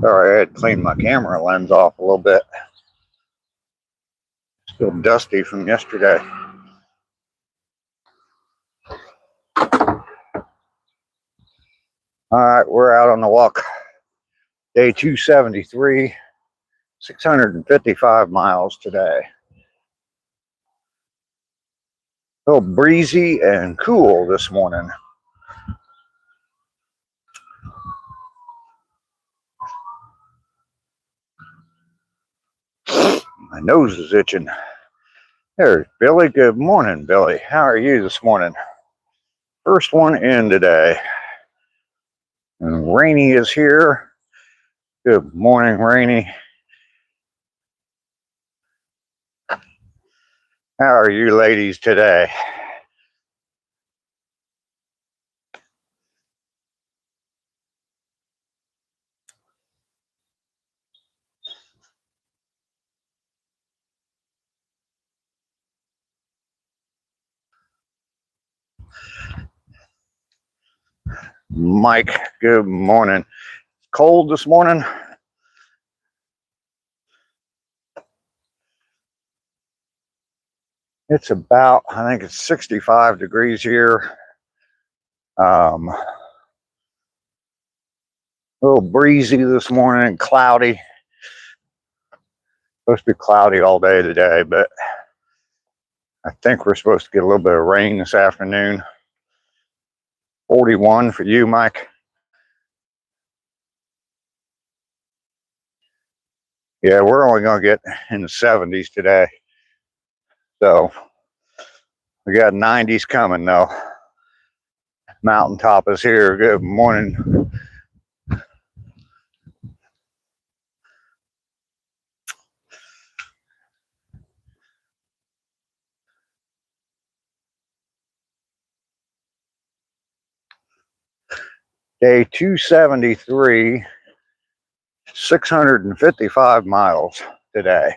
Sorry, I had to clean my camera lens off a little bit. Still dusty from yesterday. Alright, we're out on the walk. Day 273, 655 miles today. A little breezy and cool this morning. My nose is itching. There's Billy. Good morning, Billy. How are you this morning? First one in today. And Rainy is here. Good morning, Rainy. How are you ladies today? Mike, good morning. Cold this morning? It's about, I think it's 65 degrees here. A little breezy this morning, cloudy. Supposed to be cloudy all day today, but I think we're supposed to get a little bit of rain this afternoon. 41 for you, Mike. Yeah, we're only going to get in the 70s today. So we got 90s coming though. Mountaintop is here. Good morning. Day 273, 655 miles today.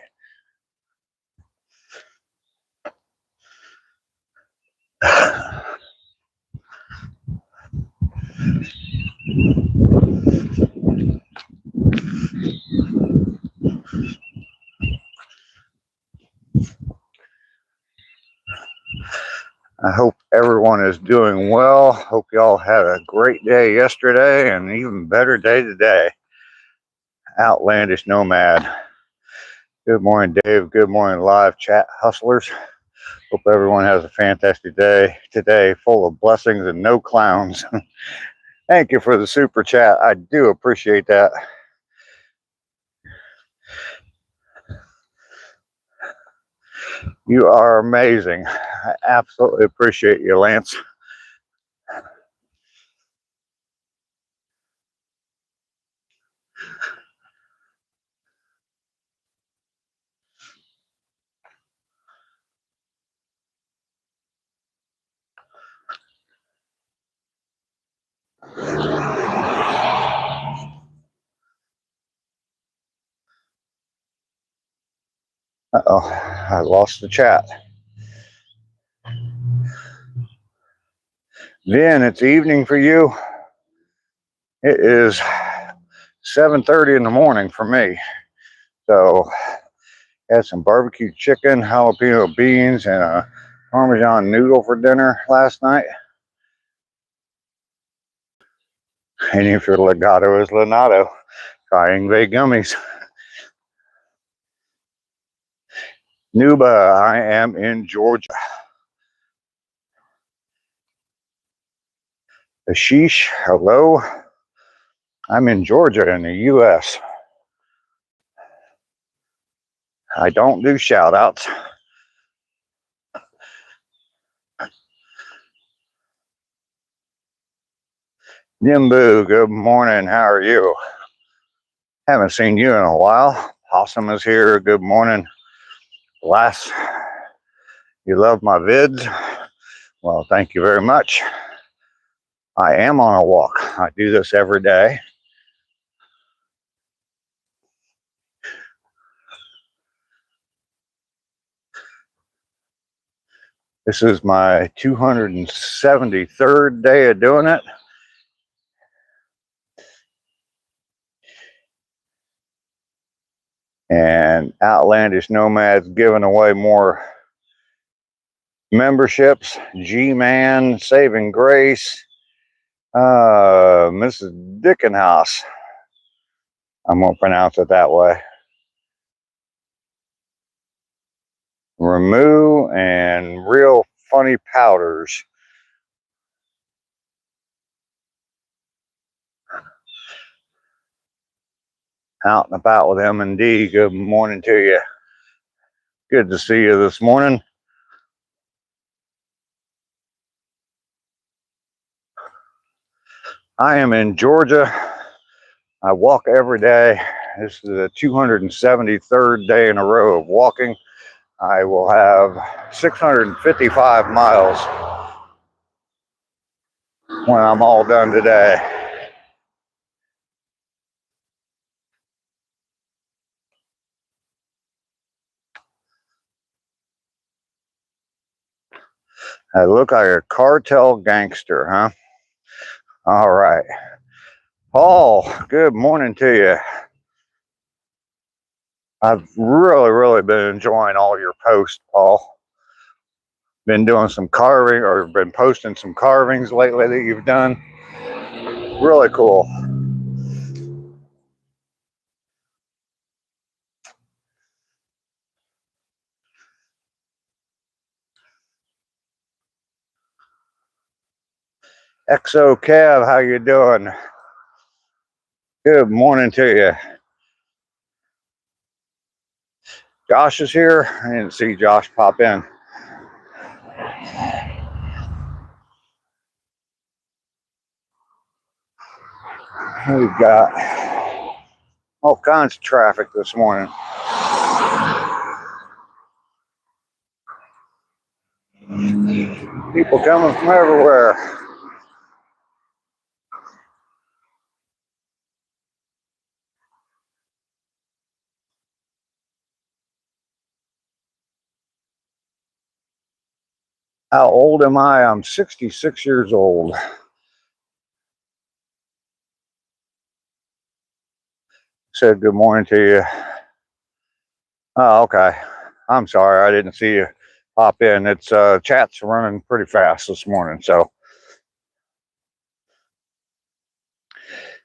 I hope everyone is doing well. Hope y'all had a great day yesterday and an even better day today. Outlandish Nomad. Good morning, Dave. Good morning, live chat hustlers. Hope everyone has a fantastic day today, full of blessings and no clowns. Thank you for the super chat. I do appreciate that. You are amazing. I absolutely appreciate you, Lance. Uh-oh, I lost the chat. Vin, it's evening for you. It is 7:30 in the morning for me. So, had some barbecue chicken, jalapeno beans, and a Parmesan noodle for dinner last night. And if your legato is Lenato, Triangle gummies. Nuba, I am in Georgia. Ashish, hello. I'm in Georgia in the U.S. I don't do shout outs. Nimbu, good morning. How are you? Haven't seen you in a while. Possum is here. Good morning. Lass, you love my vids? Well, thank you very much. I am on a walk. I do this every day. This is my 273rd day of doing it. And Outlandish Nomads giving away more memberships. G-Man, Saving Grace, Mrs. Dickenhouse. I'm going to pronounce it that way. Ramu and Real Funny Powders. Out and about with M&D. Good morning to you. Good to see you this morning. I am in Georgia. I walk every day. This is the 273rd day in a row of walking. I will have 655 miles when I'm all done today. I look like a cartel gangster, huh? All right. Paul, good morning to you. I've really been enjoying all your posts, Paul. Been doing some carving, or been posting some carvings lately that you've done. Really cool. XO Cav, how you doing? Good morning to you. Josh is here. I didn't see Josh pop in. We've got all kinds of traffic this morning. People coming from everywhere. How old am I? I'm 66 years old. Said good morning to you. Oh, okay. I'm sorry, I didn't see you pop in. It's chat's running pretty fast this morning, so.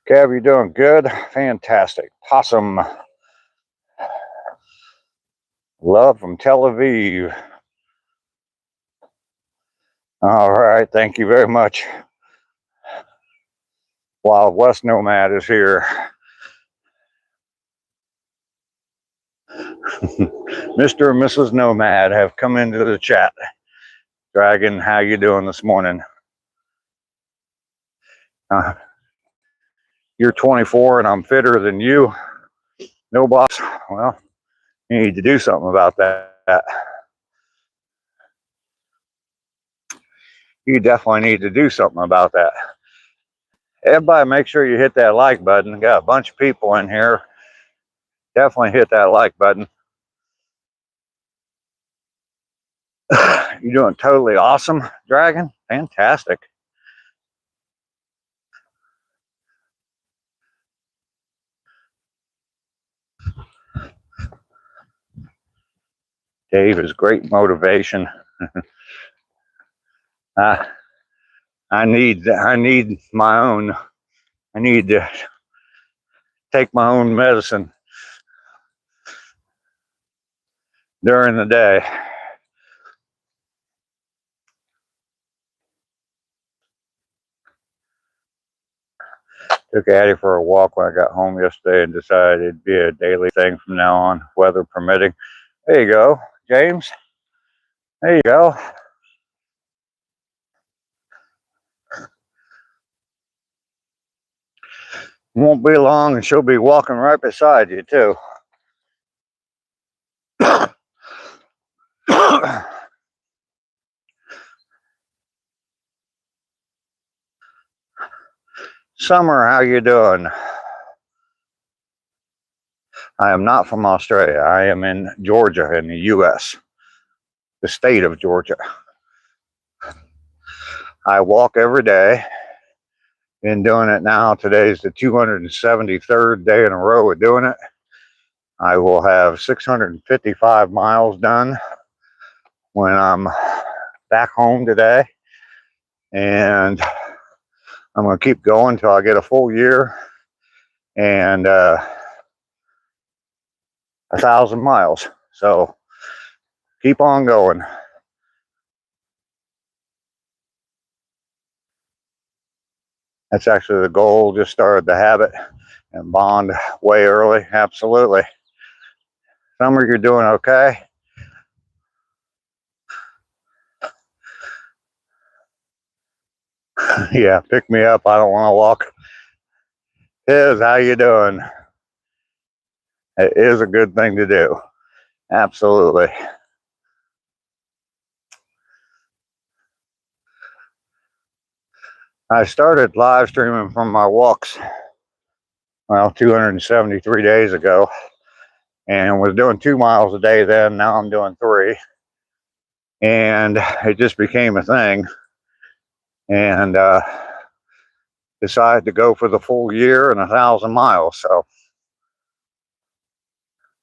Cav, you doing good? Fantastic. Possum. Love from Tel Aviv. All right, thank you very much. Wild West Nomad is here. Mr. and Mrs. Nomad have come into the chat. Dragon, how you doing this morning? You're 24 and I'm fitter than you. No, boss. Well, you need to do something about that. You definitely need to do something about that. Everybody, make sure you hit that like button. Got a bunch of people in here. Definitely hit that like button. You're doing totally awesome, Dragon. Fantastic. Dave is great motivation. I need my own. I need to take my own medicine during the day. Took Addie for a walk when I got home yesterday and decided it'd be a daily thing from now on, weather permitting. There you go, James. There you go. Won't be long and she'll be walking right beside you too. Summer, how you doing? I am not from Australia. I am in Georgia in the U.S., the state of Georgia. I walk every day. Been doing it now. Today's the 273rd day in a row of doing it. I will have 655 miles done when I'm back home today. And I'm going to keep going until I get a full year and 1,000 miles. So keep on going. That's actually the goal. Just started the habit and bond way early. Absolutely. Summer, you're doing okay? Yeah, pick me up. I don't want to walk. Tiz, how you doing? It is a good thing to do. Absolutely. I started live streaming from my walks, well, 273 days ago, and was doing 2 miles a day then. Now I'm doing 3. And it just became a thing. And decided to go for the full year and 1,000 miles. So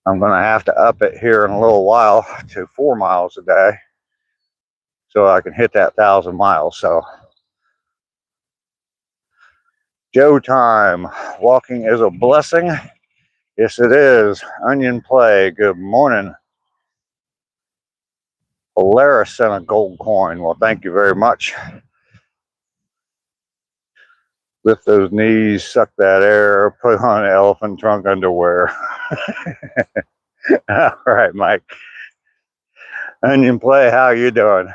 I'm going to have to up it here in a little while to 4 miles a day so I can hit that 1,000 miles. So Joe time. Walking is a blessing. Yes, it is. Onion Play. Good morning. Polaris sent a gold coin. Well, thank you very much. Lift those knees, suck that air, put on elephant trunk underwear. All right, Mike. Onion Play, how you doing? If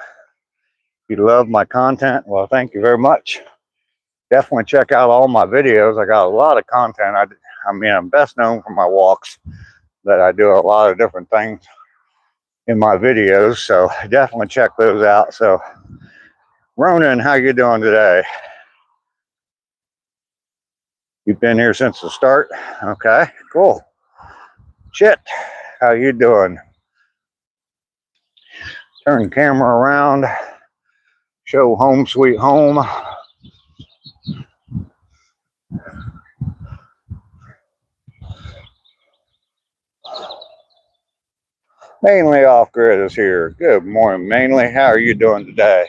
you love my content, well, thank you very much. Definitely check out all my videos. I got a lot of content. I mean, I'm best known for my walks, but I do a lot of different things in my videos, so definitely check those out. So, Ronan, how you doing today? You've been here since the start? Okay, cool. Chit, how you doing? Turn the camera around. Show home sweet home. Mainly Off Grid is here. Good morning, Mainly. How are you doing today?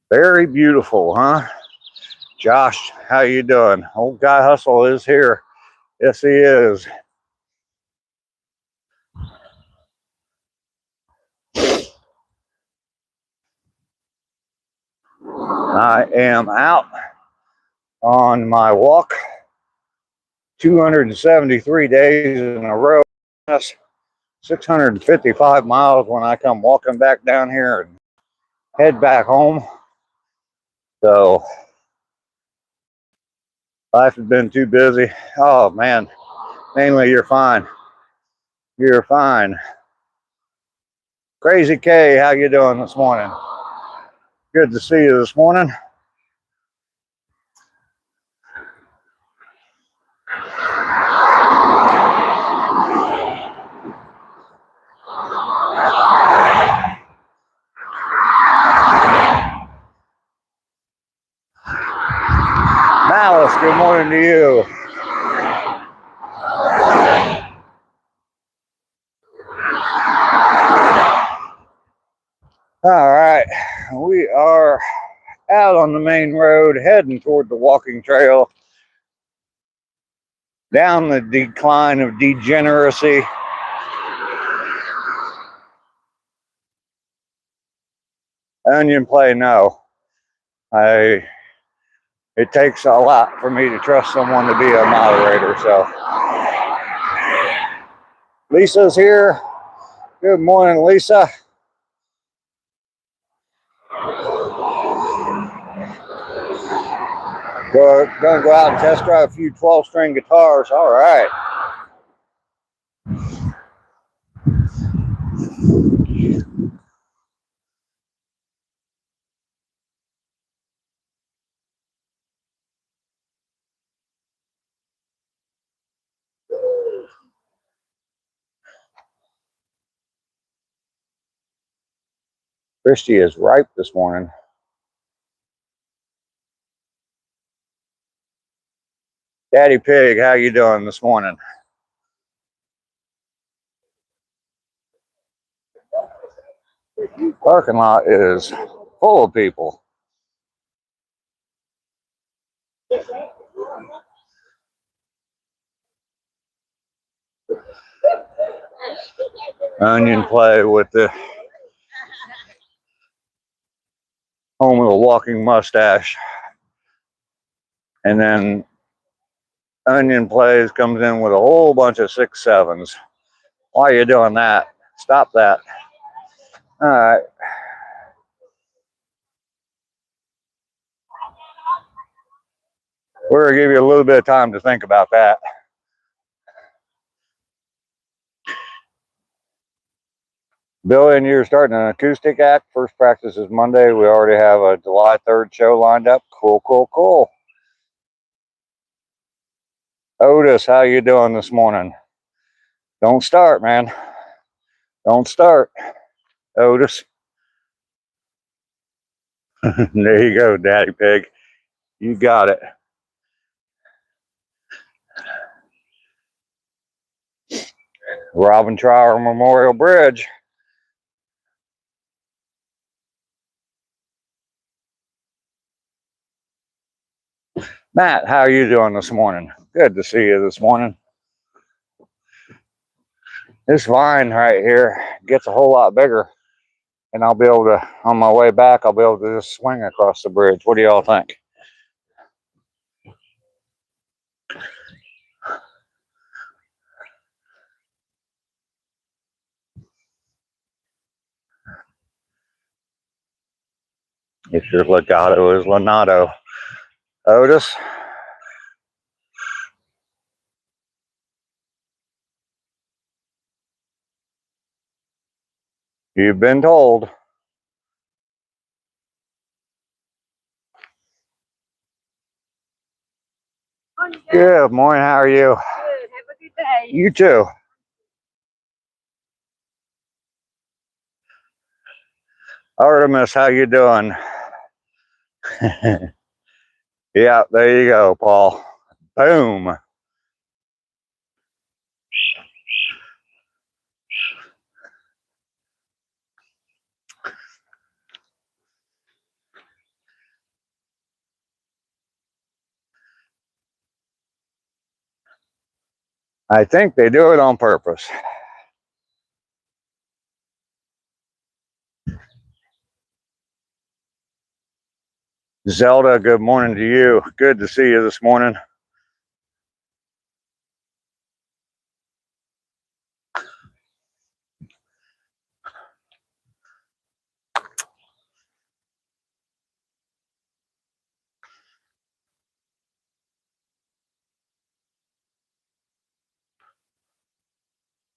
Very beautiful, huh? Josh, how you doing? Old Guy Hustle is here. Yes, he is. I am out on my walk 273 days in a row. That's 655 miles when I come walking back down here and head back home. So life has been too busy. Oh man, Mainly you're fine. You're fine. Crazy K, how you doing this morning? Good to see you this morning. Malice, good morning to you. All right, we are out on the main road heading toward the walking trail, down the decline of degeneracy. Onion Play, no. It takes a lot for me to trust someone to be a moderator, so. Lisa's here. Good morning, Lisa. Gonna go out and test drive a few 12-string guitars. All right. Christy is ripe this morning. Daddy Pig, how you doing this morning? Parking lot is full of people. Onion play with the home of the walking mustache. And then Onion plays comes in with a whole bunch of 6-7s. Why are you doing that? Stop that. All right. We're going to give you a little bit of time to think about that. Billy, and you're starting an acoustic act. First practice is Monday. We already have a July 3rd show lined up. Cool, cool, cool. Otis, how you doing this morning? Don't start, man. Don't start, Otis. There you go, Daddy Pig. You got it. Robin Trower Memorial Bridge. Matt, how are you doing this morning? Good to see you this morning. This vine right here gets a whole lot bigger, and I'll be able to, on my way back, I'll be able to just swing across the bridge. What do y'all think? If your legato is Lenato. Otis? You've been told. Good morning. How are you? Good. Have a good day. You too. Artemis, how you doing? Yeah, there you go, Paul. Boom. I think they do it on purpose. Zelda, good morning to you. Good to see you this morning.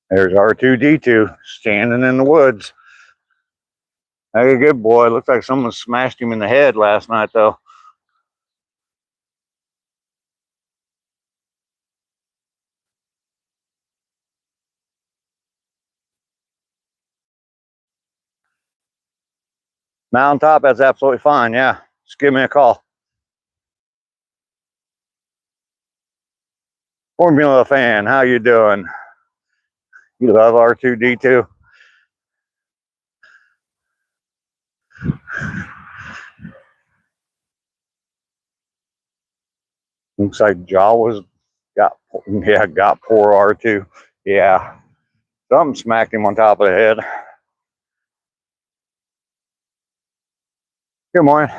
There's R2D2 standing in the woods. Hey, good boy. Looks like someone smashed him in the head last night, though. Mountaintop, that's absolutely fine. Yeah, just give me a call. Formula fan, how you doing? You love R2D2? Looks like Jawa's got poor R2. Yeah, something smacked him on top of the head. Good morning.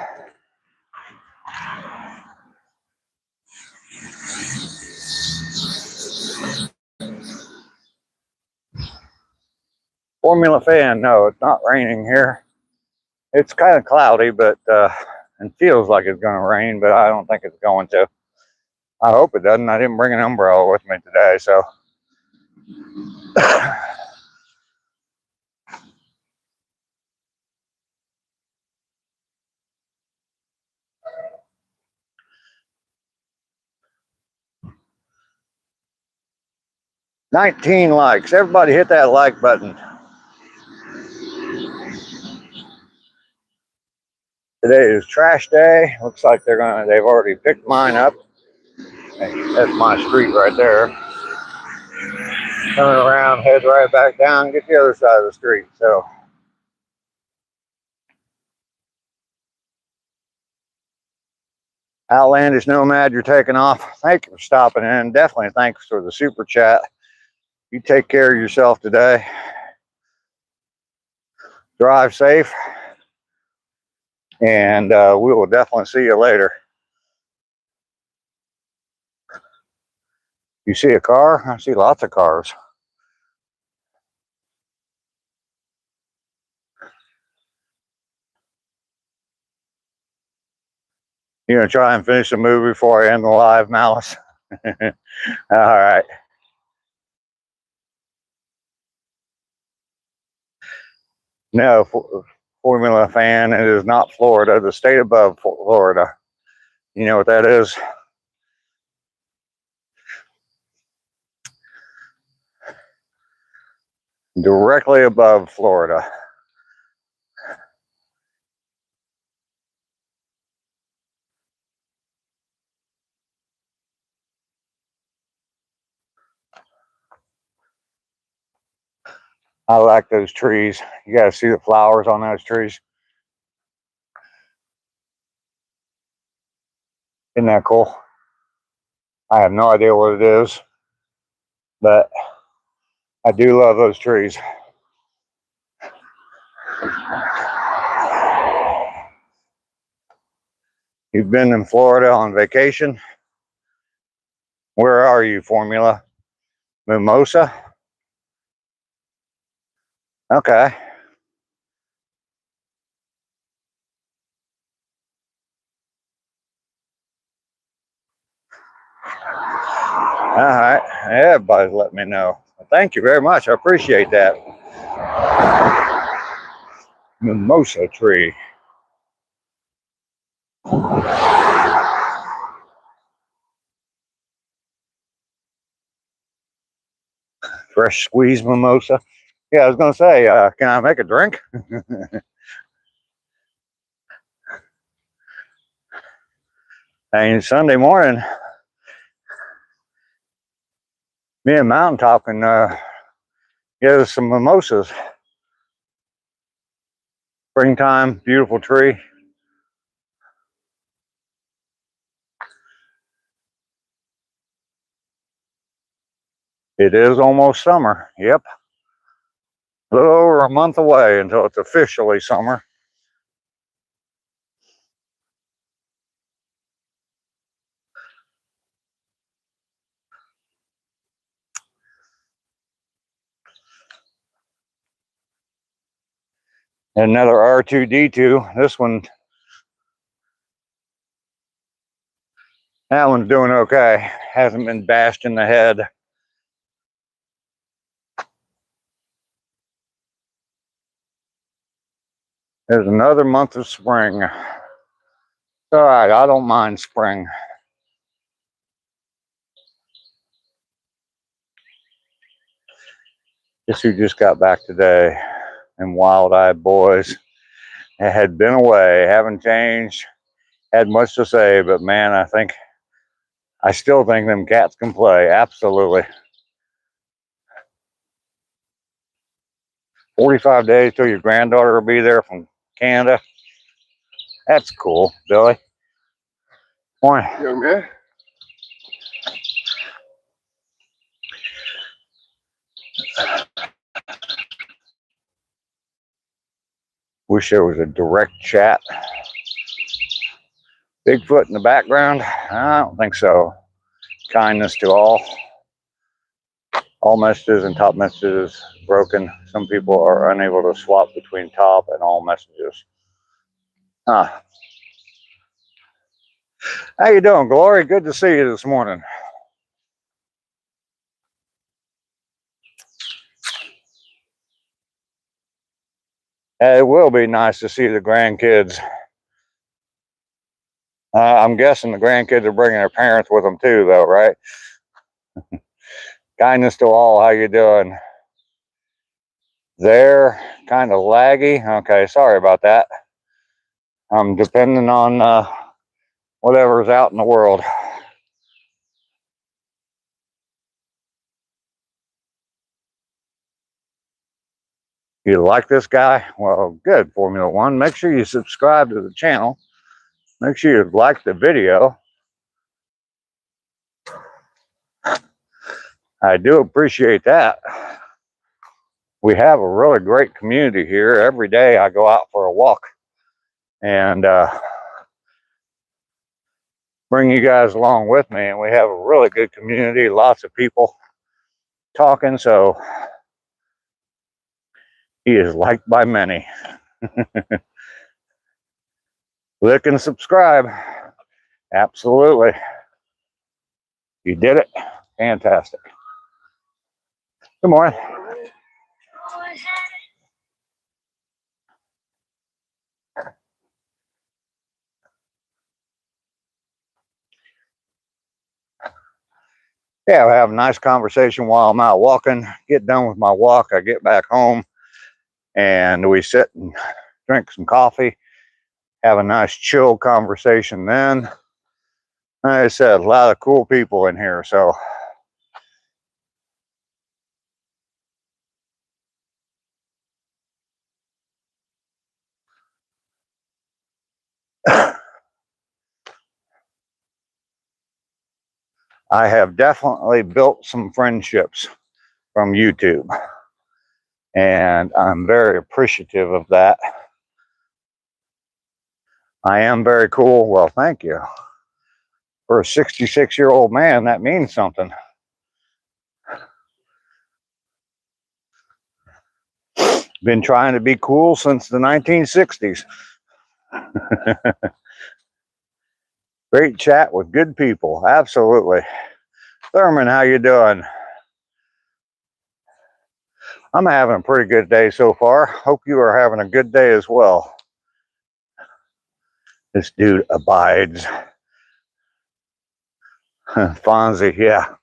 Formula fan, no, it's not raining here. It's kind of cloudy, but and feels like it's going to rain, but I don't think it's going to. I hope it doesn't. I didn't bring an umbrella with me today, so. 19 likes. Everybody hit that like button. Today is trash day. Looks like they've already picked mine up. That's my street right there. Turn around, head right back down, get the other side of the street. So Outlandish Nomad, you're taking off. Thank you for stopping in. Definitely thanks for the super chat. You take care of yourself today. Drive safe. And we will definitely see you later. You see a car? I see lots of cars. You gonna try and finish the movie before I end the live, Malice? All right. No, Formula fan. It is not Florida. The state above Florida. You know what that is? Directly above Florida. I like those trees. You got to see the flowers on those trees. Isn't that cool? I have no idea what it is, but I do love those trees. You've been in Florida on vacation? Where are you, Formula? Mimosa? Okay. All right. Everybody's letting me know. Thank you very much. I appreciate that. Mimosa tree. Fresh squeezed mimosa. Yeah, I was going to say, can I make a drink? And Sunday morning, me and Mountaintop can get us some mimosas. Springtime, beautiful tree. It is almost summer. Yep. A little over a month away until it's officially summer. Another R2D2. This one, that one's doing okay. Hasn't been bashed in the head. There's another month of spring. It's all right. I don't mind spring. Guess who just got back today? And wild-eyed boys. It had been away, haven't changed, had much to say, but man, I still think them cats can play. Absolutely. 45 days till your granddaughter will be there from Canada. That's cool, Billy. Morning. Young man. Wish there was a direct chat. Bigfoot in the background? I don't think so. Kindness to all. All messages and top messages broken. Some people are unable to swap between top and all messages. Huh. How you doing, Glory? Good to see you this morning. It will be nice to see the grandkids. I'm guessing the grandkids are bringing their parents with them too, though, right? Kindness to all. How you doing? They're kind of laggy. Okay, sorry about that. I'm depending on whatever's out in the world. You like this guy? Well, good, Formula One. Make sure you subscribe to the channel. Make sure you like the video. I do appreciate that. We have a really great community here. Every day I go out for a walk and bring you guys along with me, and we have a really good community, lots of people talking, so he is liked by many. Click and subscribe. Absolutely. You did it. Fantastic. Good morning. Yeah, we have a nice conversation while I'm out walking. Get done with my walk, I get back home, and we sit and drink some coffee, have a nice chill conversation then. Like I said, a lot of cool people in here, so I have definitely built some friendships from YouTube, and I'm very appreciative of that. I am very cool. Well, thank you. For a 66-year-old man, that means something. Been trying to be cool since the 1960s. Great chat with good people. Absolutely. Thurman, how you doing? I'm having a pretty good day so far. Hope you are having a good day as well. This dude abides. Fonzie, yeah.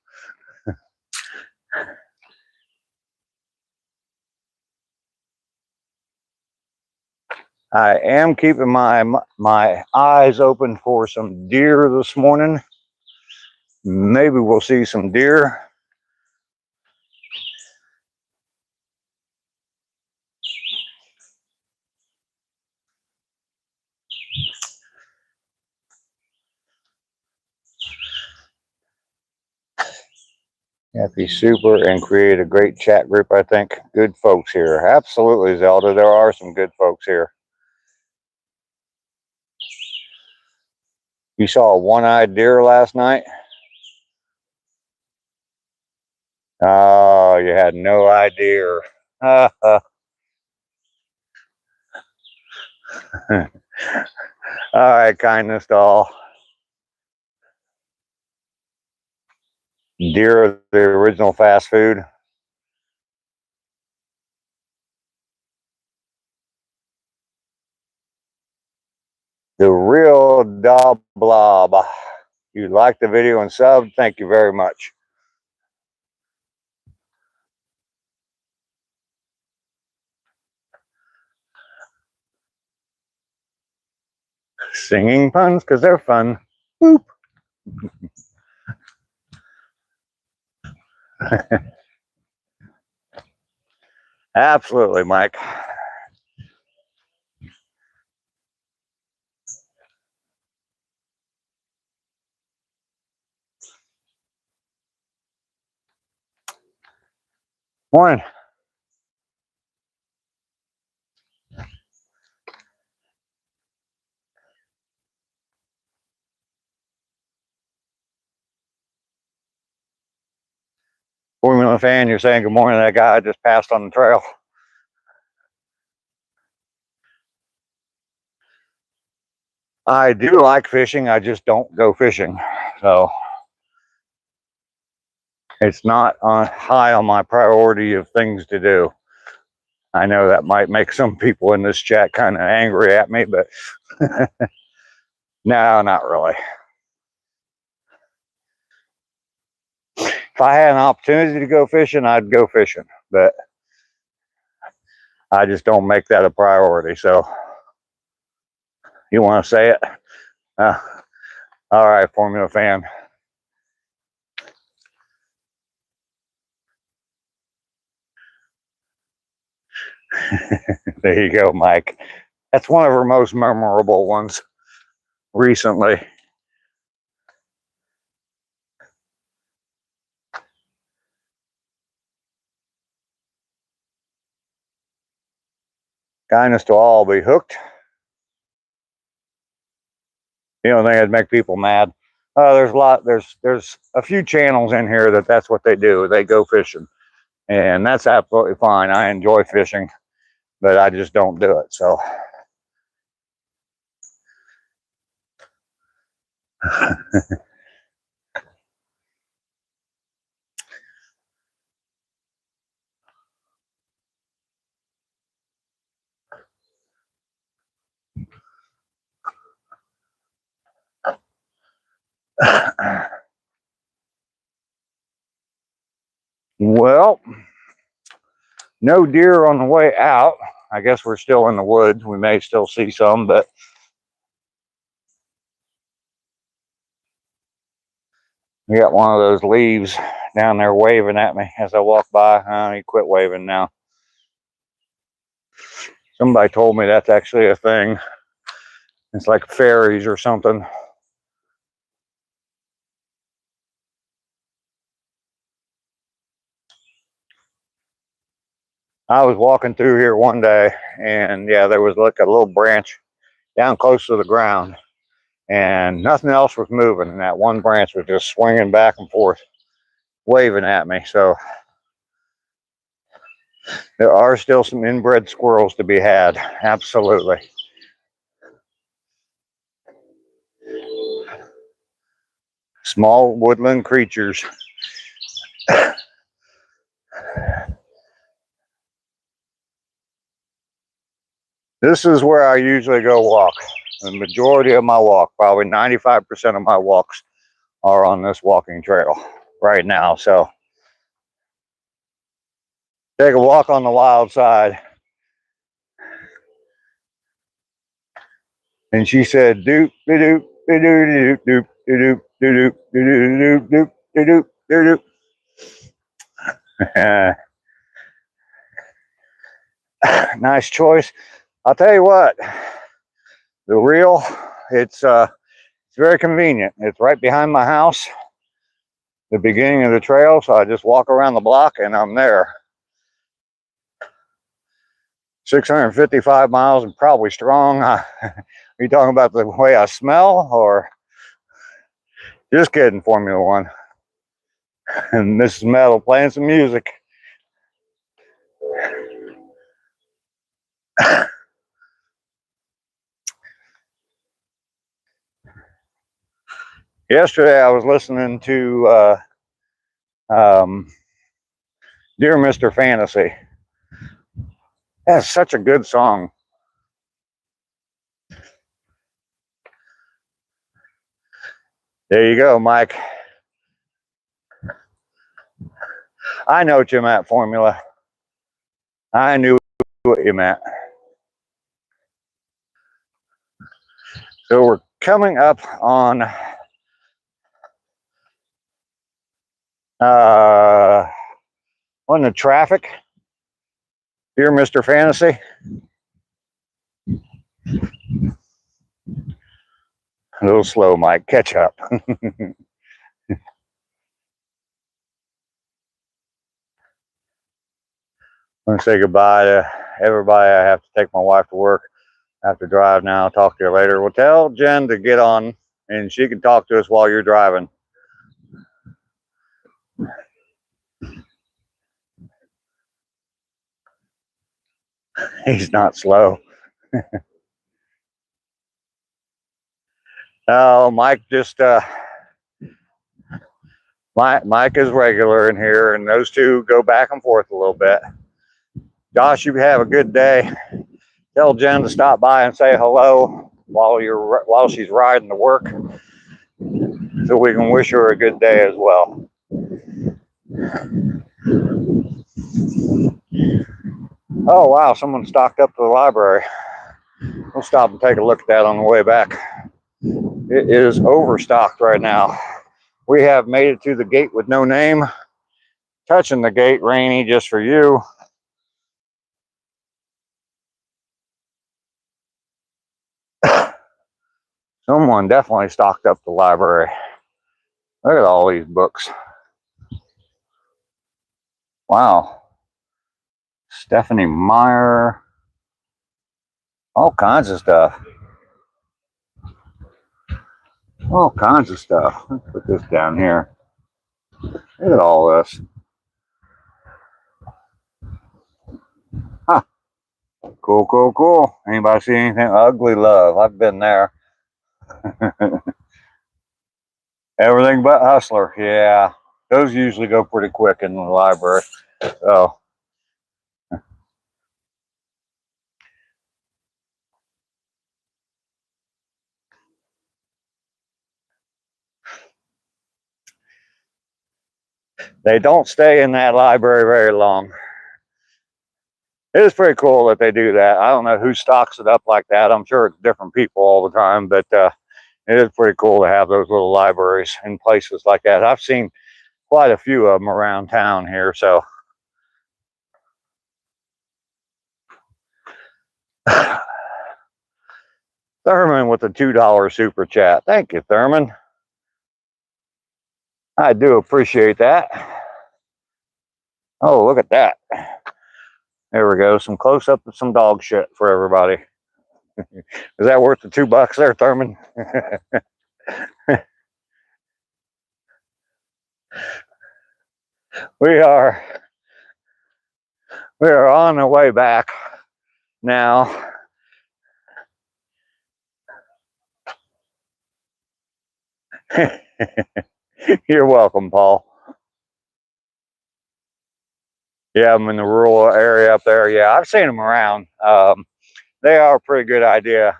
I am keeping my eyes open for some deer this morning. Maybe we'll see some deer. Happy super and create a great chat group, I think. Good folks here. Absolutely, Zelda. There are some good folks here. You saw a one-eyed deer last night? Oh, you had no idea. All right, kindness to all. Deer are the original fast food. The real Dob Blob. You liked the video and sub? Thank you very much. Singing puns because they're fun. Boop. Absolutely, Mike. Morning. Formula fan, you're saying good morning to that guy I just passed on the trail. I do like fishing. I just don't go fishing. So it's not high on my priority of things to do. I know that might make some people in this chat kind of angry at me, but no, not really. If I had an opportunity to go fishing, I'd go fishing, but I just don't make that a priority. So you want to say it? All right, Formula fan. There you go, Mike. That's one of her most memorable ones recently. Kindness to all be hooked. You don't think it'd make people mad? There's a few channels in here that's what they do. They go fishing, and that's absolutely fine. I enjoy fishing, but I just don't do it. So well, no deer on the way out. I guess we're still in the woods. We may still see some, but we got one of those leaves down there waving at me as I walk by. He quit waving now. Somebody told me that's actually a thing. It's like fairies or something. I was walking through here one day, and yeah, there was like a little branch down close to the ground, and nothing else was moving, and that one branch was just swinging back and forth, waving at me. So there are still some inbred squirrels to be had, absolutely. Small woodland creatures. This is where I usually go walk. The majority of my walk, probably 95% of my walks, are on this walking trail right now. So take a walk on the wild side. And she said, doop, doop, doop, doop, doop, doop, doop, doop, doop, doop, doop. Nice choice. I'll tell you what, the reel, it's very convenient. It's right behind my house, the beginning of the trail, so I just walk around the block and I'm there. 655 miles and probably strong. Are you talking about the way I smell, or just kidding? Formula One. And Mrs. Metal playing some music. Yesterday I was listening to Dear Mr. Fantasy. That's such a good song. There you go, Mike. I know what you meant, Formula. I knew what you meant. So we're coming up on the traffic. Dear Mr. Fantasy. A little slow, Mike. Catch up. I'm going to say goodbye to everybody. I have to take my wife to work. I have to drive now. I'll talk to you later. Well, tell Jen to get on, and she can talk to us while you're driving. He's not slow. Oh, Mike just Mike is regular in here, and those two go back and forth a little bit. Josh, you have a good day. Tell Jen to stop by and say hello while she's riding to work, so we can wish her a good day as well. Oh wow, someone stocked up to the library. We'll stop and take a look at that on the way back. It is overstocked right now. We have made it to the gate with no name. Touching the gate, Rainy, just for you. Someone definitely stocked up the library. Look at all these books. Wow. Stephanie Meyer. All kinds of stuff. All kinds of stuff. Let's put this down here. Look at all this. Huh. Cool, cool, cool. Anybody see anything? Ugly Love. I've been there. Everything but Hustler. Yeah. Those usually go pretty quick in the library. So they don't stay in that library very long. It is pretty cool that they do that. I don't know who stocks it up like that. I'm sure it's different people all the time, but it is pretty cool to have those little libraries in places like that. I've seen quite a few of them around town here. So Thurman with the $2 super chat. Thank you, Thurman. I do appreciate that. Oh, look at that. There we go. Some close up of some dog shit for everybody. Is that worth the $2 there, Thurman? we are on the way back now. You're welcome, Paul. Yeah, I'm in the rural area up there. Yeah, I've seen them around. They are a pretty good idea.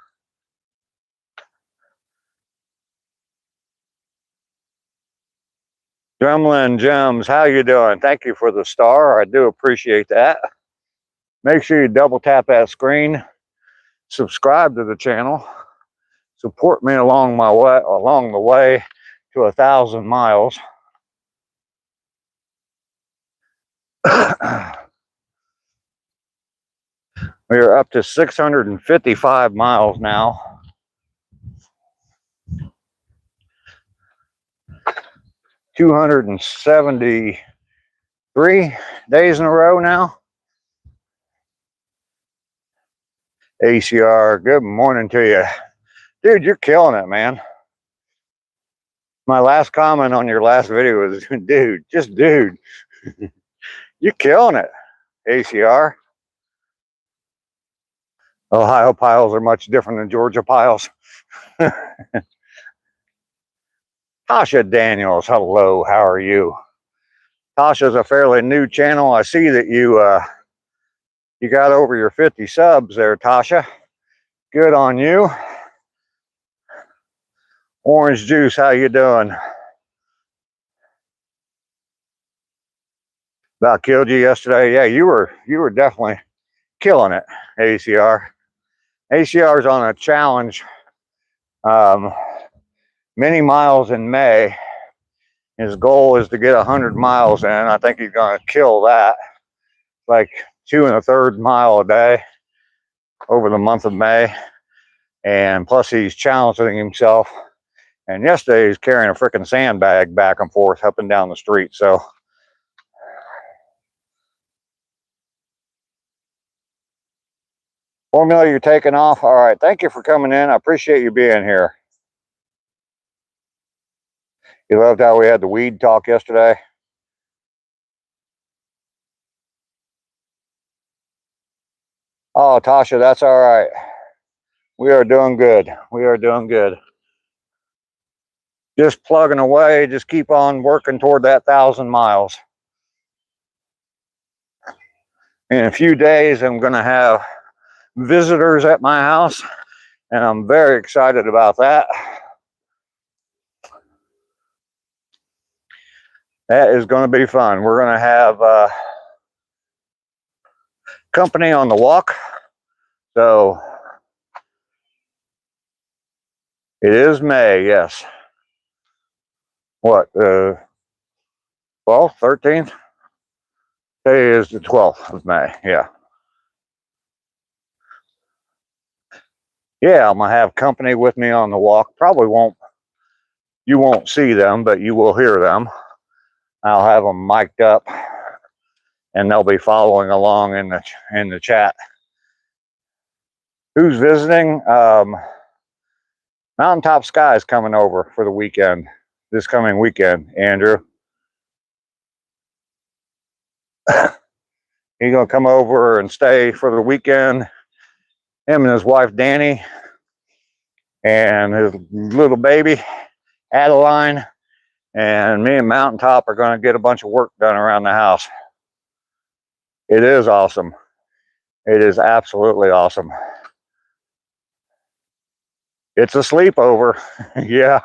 Drumlin Gems, how you doing? Thank you for the star. I do appreciate that. Make sure you double tap that screen. Subscribe to the channel. Support me along the way to 1,000 miles. We are up to 655 miles now. $273 days in a row now. ACR, good morning to you. Dude, you're killing it, man. My last comment on your last video was, dude, just dude. You're killing it, ACR. Ohio piles are much different than Georgia piles. Tasha Daniels, hello, how are you? Tasha's a fairly new channel. I see that you got over your 50 subs there, Tasha. Good on you. Orange Juice, how you doing? About killed you yesterday. Yeah, you were definitely killing it, ACR. ACR's on a challenge. Many miles in May. His goal is to get 100 miles in. I think he's going to kill that. Like 2 1/3 mile a day over the month of May. And plus he's challenging himself. And yesterday he's carrying a freaking sandbag back and forth up and down the street. So Formula, you're taking off. All right. Thank you for coming in. I appreciate you being here. You loved how we had the weed talk yesterday? Oh, Tasha, that's all right. We are doing good. We are doing good. Just plugging away. Just keep on working toward that 1,000 miles. In a few days, I'm going to have visitors at my house, and I'm very excited about that. That is going to be fun. We're going to have company on the walk. So it is May, yes. What, 12th, 13th? Today is the 12th of May, yeah. Yeah, I'm gonna have company with me on the walk. You won't see them, but you will hear them. I'll have them mic'd up, and they'll be following along in the chat. Who's visiting? Mountaintop Sky is coming over for the weekend. This coming weekend, Andrew. He's gonna come over and stay for the weekend. Him and his wife Danny, and his little baby Adeline, and me and Mountaintop are going to get a bunch of work done around the house. It is awesome. It is absolutely awesome. It's a sleepover. Yeah,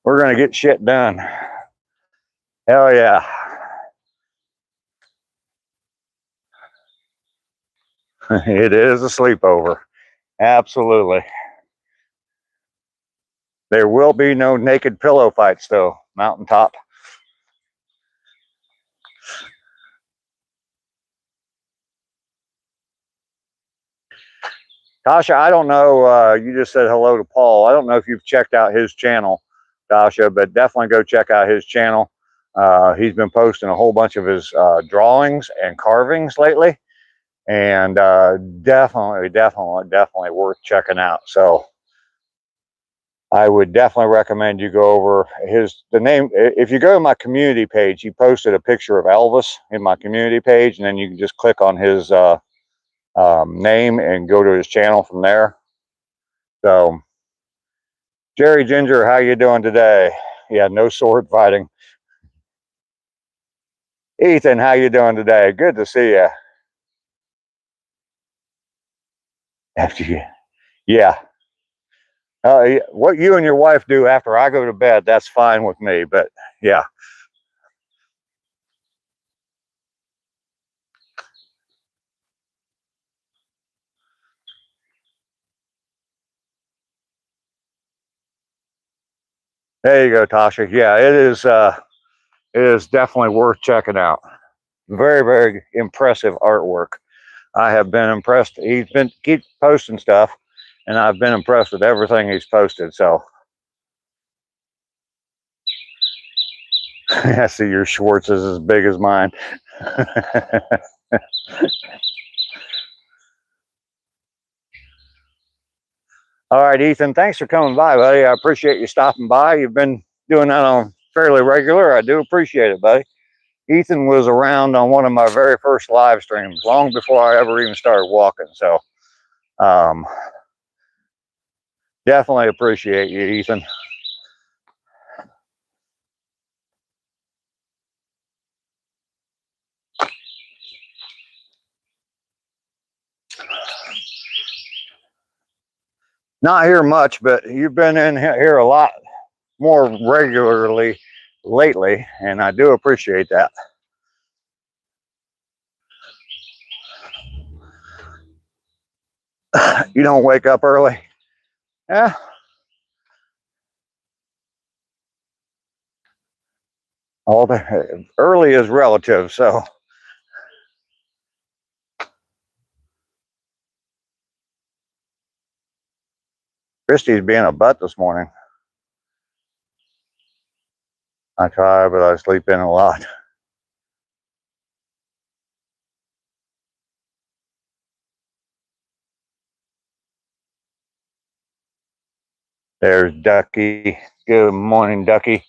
we're going to get shit done. Hell yeah. It is a sleepover. Absolutely. There will be no naked pillow fights, though, Mountaintop. Tasha, I don't know. You just said hello to Paul. I don't know if you've checked out his channel, Tasha, but definitely go check out his channel. He's been posting a whole bunch of his drawings and carvings lately, and definitely worth checking out. So I would definitely recommend you go over the name. If you go to my community page, he posted a picture of Elvis in my community page, and then you can just click on his name and go to his channel from there. So, Jerry Ginger, how you doing today? Yeah, no sword fighting. Ethan, how you doing today? Good to see you. After you, yeah. What you and your wife do after I go to bed, that's fine with me. But yeah. There you go, Tasha. Yeah, it is definitely worth checking out. Very, very impressive artwork. I have been impressed. Keep posting stuff, and I've been impressed with everything he's posted. So I see your Schwartz is as big as mine. All right, Ethan, thanks for coming by, buddy. I appreciate you stopping by. You've been doing that on fairly regular. I do appreciate it, buddy. Ethan was around on one of my very first live streams, long before I ever even started walking. So definitely appreciate you, Ethan. Not here much, but you've been in here a lot more regularly lately, and I do appreciate that. You don't wake up early? Yeah. All the early is relative, so Christy's being a butt this morning. I try, but I sleep in a lot. There's Ducky. Good morning, Ducky.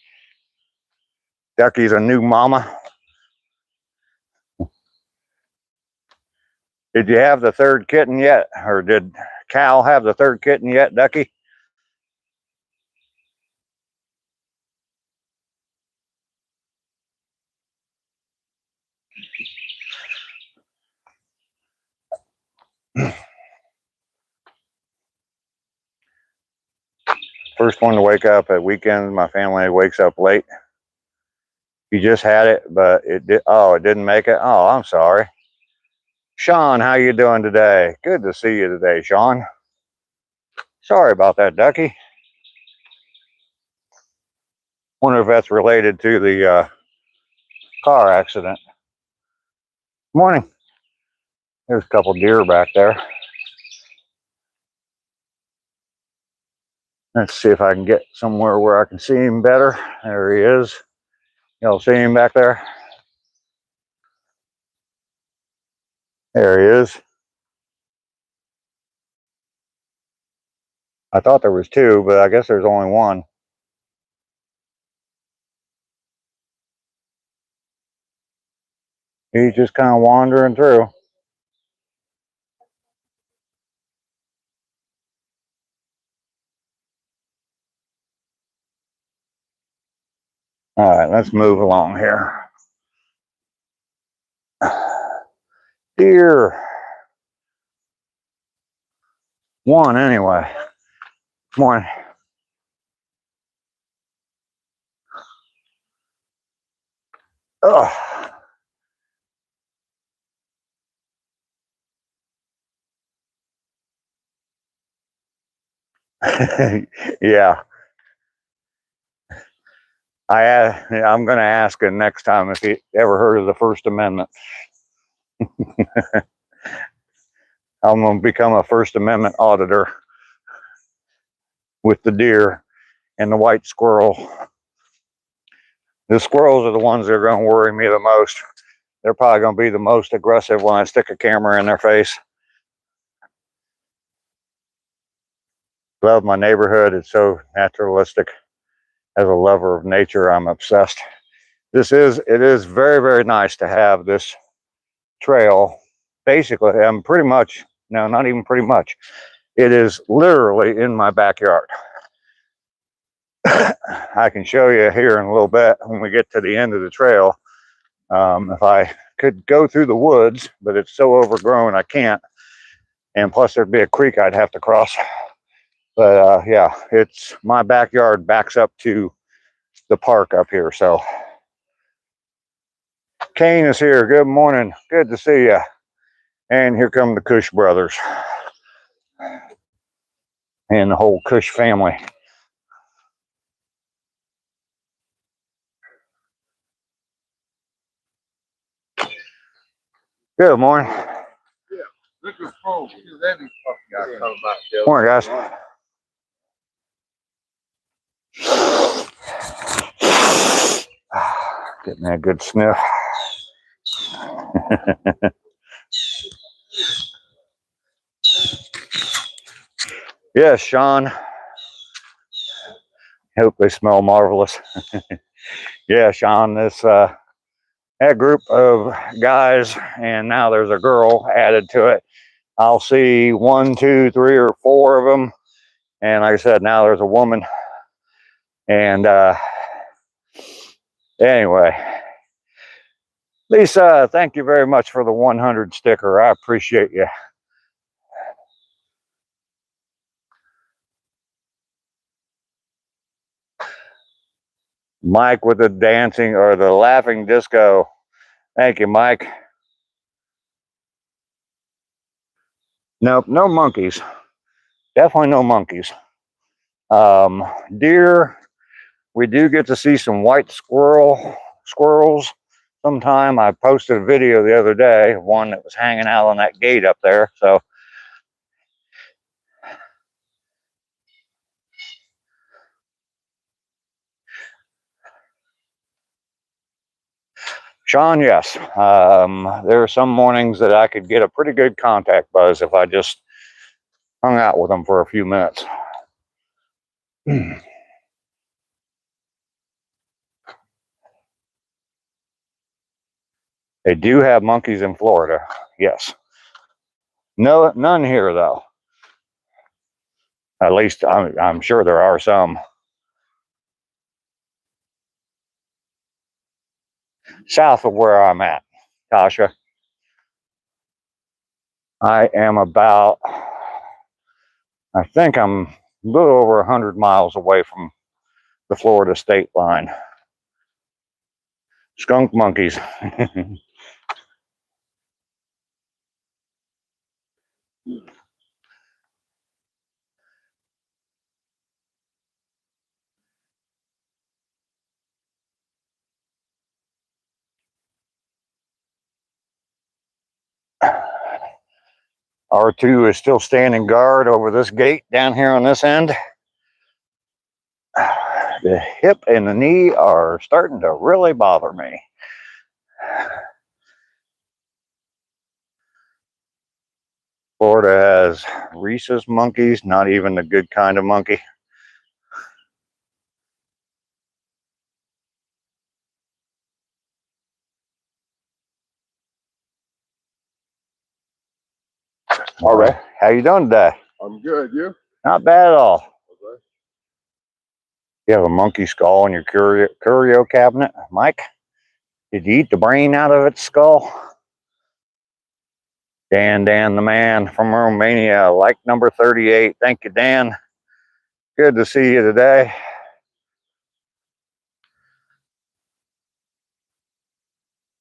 Ducky's a new mama. Did you have the third kitten yet? Or did Cal have the third kitten yet, Ducky? First one to wake up at weekends. My family wakes up late. You just had it, but it didn't make it. Oh, I'm sorry. Sean, how you doing today? Good to see you today, Sean. Sorry about that, Ducky. Wonder if that's related to the car accident. Morning. There's a couple deer back there. Let's see if I can get somewhere where I can see him better. There he is. Y'all see him back there? There he is. I thought there was two, but I guess there's only one. He's just kind of wandering through. All right, let's move along here. Deer. One anyway. One. Ugh. Yeah. I'm going to ask him next time if he ever heard of the First Amendment. I'm going to become a First Amendment auditor with the deer and the white squirrel. The squirrels are the ones that are going to worry me the most. They're probably going to be the most aggressive when I stick a camera in their face. Love my neighborhood. It's so naturalistic. As a lover of nature, I'm obsessed. It is very, very nice to have this trail. Basically, I'm pretty much, no, not even pretty much. It is literally in my backyard. I can show you here in a little bit when we get to the end of the trail. If I could go through the woods, but it's so overgrown I can't. And plus there'd be a creek I'd have to cross. But yeah, it's my backyard backs up to the park up here. So Kane is here. Good morning. Good to see you. And here come the Cush brothers and the whole Cush family. Good morning. Yeah, look at Paul. Morning, guys. Getting that good sniff. Yes, Sean. Hope they smell marvelous. Yeah, Sean, this that group of guys, and now there's a girl added to it. I'll see 1, 2, 3, or 4 of them. And like I said, now there's a woman. And anyway, Lisa, thank you very much for the 100 sticker. I appreciate you. Mike with the dancing or the laughing disco. Thank you, Mike. Nope, no monkeys. Definitely no monkeys. Deer, we do get to see some white squirrels sometime. I posted a video the other day of one that was hanging out on that gate up there. So Sean, yes. There are some mornings that I could get a pretty good contact buzz if I just hung out with them for a few minutes. They do have monkeys in Florida, yes. No, none here though. At least I'm sure there are some. South of where I'm at, Tasha. I am about, I think I'm a little over 100 miles away from the Florida state line. Skunk monkeys. R2 is still standing guard over this gate down here on this end. The hip and the knee are starting to really bother me. Florida has rhesus monkeys, not even the good kind of monkey. All right. How you doing today? I'm good. You? Not bad at all. Okay. You have a monkey skull in your curio cabinet, Mike? Did you eat the brain out of its skull? Dan the man from Romania, like number 38. Thank you, Dan. Good to see you today.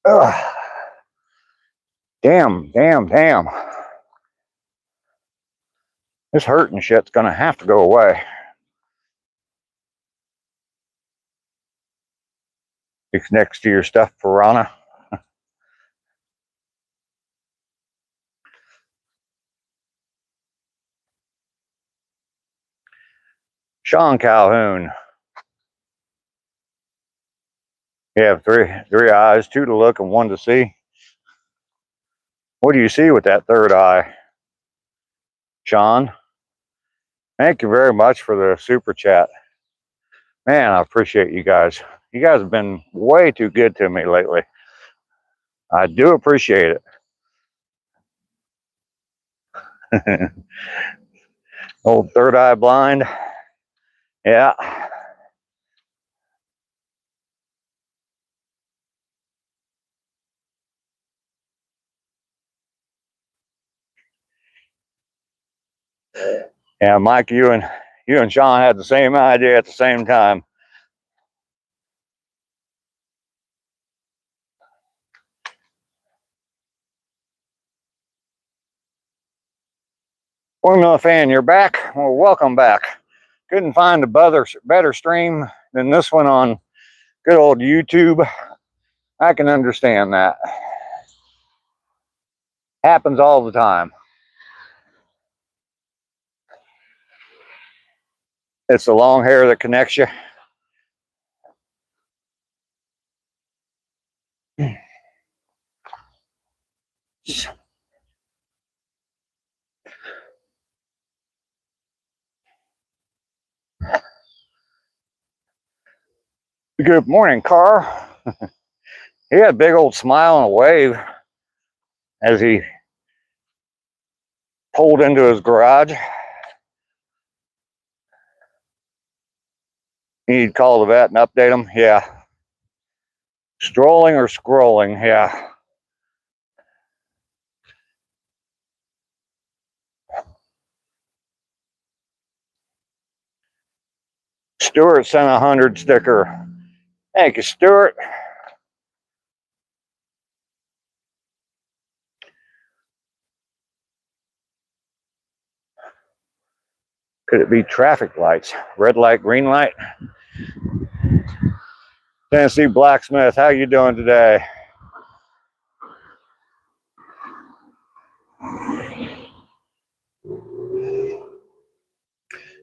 Ugh. Damn. This hurting shit's gonna have to go away. It's next to your stuffed piranha. Sean Calhoun. You have three eyes, two to look and one to see. What do you see with that third eye? Sean, thank you very much for the super chat. Man, I appreciate you guys. You guys have been way too good to me lately. I do appreciate it. Old third eye blind. Yeah. Yeah, Mike, you and Sean had the same idea at the same time. Formula fan, you're back. Well, welcome back. Couldn't find a better stream than this one on good old YouTube. I can understand that. Happens all the time. It's the long hair that connects you. Good morning, Carl. He had a big old smile and a wave as he pulled into his garage. He'd call the vet and update him. Yeah. Strolling or scrolling. Yeah. Stuart sent a 100 sticker. Thank you, Stuart. Could it be traffic lights? Red light, green light? Tennessee Blacksmith, how you doing today?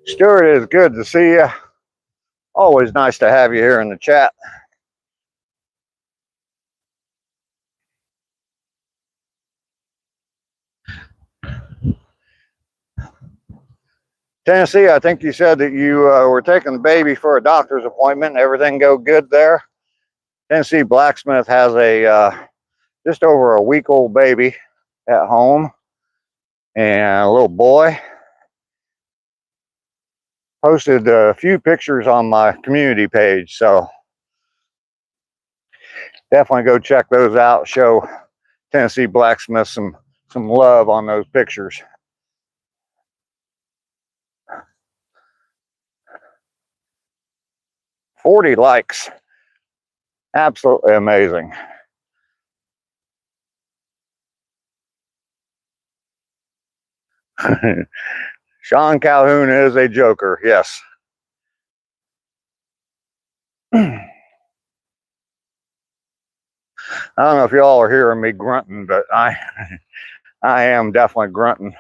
Stuart, it is good to see you. Always nice to have you here in the chat. Tennessee, I think you said that you were taking the baby for a doctor's appointment. Everything go good there? Tennessee Blacksmith has a just over a week-old baby at home and a little boy. Posted a few pictures on my community page, so definitely go check those out. Show Tennessee Blacksmith some love on those pictures. 40 likes. Absolutely amazing. Sean Calhoun is a joker, yes. I don't know if y'all are hearing me grunting, but I am definitely grunting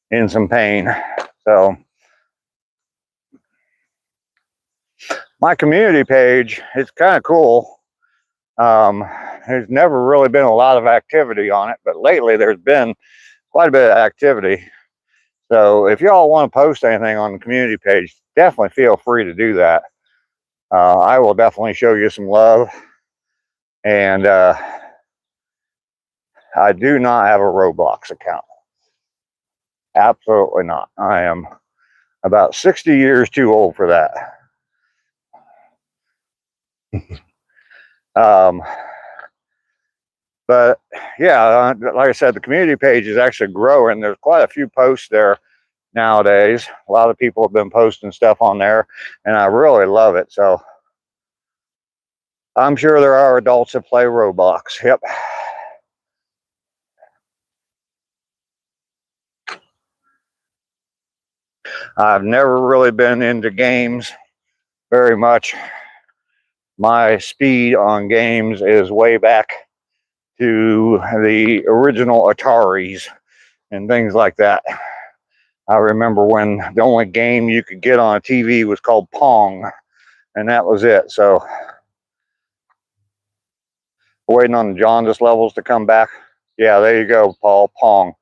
in some pain. So My community page, it's kind of cool. There's never really been a lot of activity on it, but lately there's been quite a bit of activity. So if y'all want to post anything on the community page, definitely feel free to do that. I will definitely show you some love. And I do not have a Roblox account. Absolutely not. I am about 60 years too old for that. But yeah, like I said, the community page is actually growing. There's quite a few posts there nowadays. A lot of people have been posting stuff on there, and I really love it. So I'm sure there are adults that play Roblox. Yep. I've never really been into games very much. My speed on games is way back to the original Ataris and things like that. I remember when the only game you could get on a TV was called Pong, and that was it. So waiting on the jaundice levels to come back. Yeah, there you go, Paul. Pong.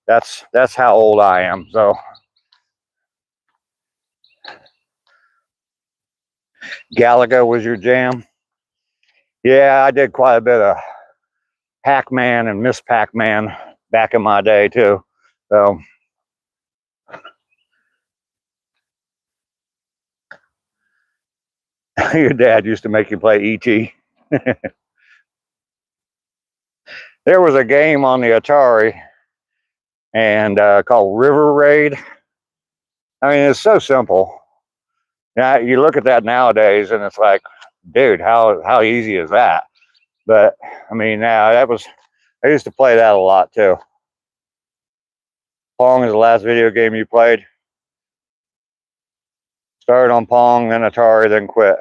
That's how old I am. So Galaga was your jam. Yeah, I did quite a bit of Pac-Man and Miss Pac-Man back in my day too. So your dad used to make you play E.T. There was a game on the Atari and called River Raid. I mean, it's so simple. Now you look at that nowadays, and it's like, dude, how easy is that? But I mean, now I used to play that a lot too. Pong is the last video game you played. Started on Pong, then Atari, then quit.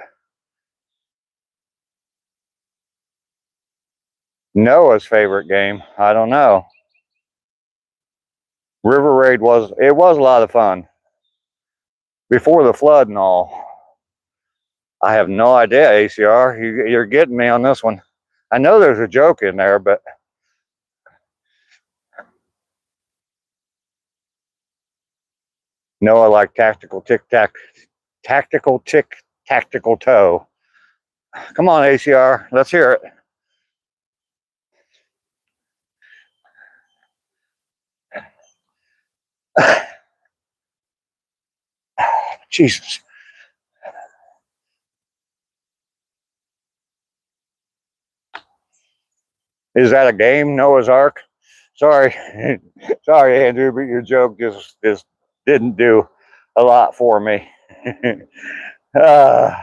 Noah's favorite game, I don't know. River Raid was a lot of fun. Before the flood and all. I have no idea, ACR. You're getting me on this one. I know there's a joke in there, but Noah like tactical tactical toe. Come on, ACR, let's hear it. Jesus. Is that a game, Noah's Ark? Sorry, sorry, Andrew, but your joke just didn't do a lot for me. uh,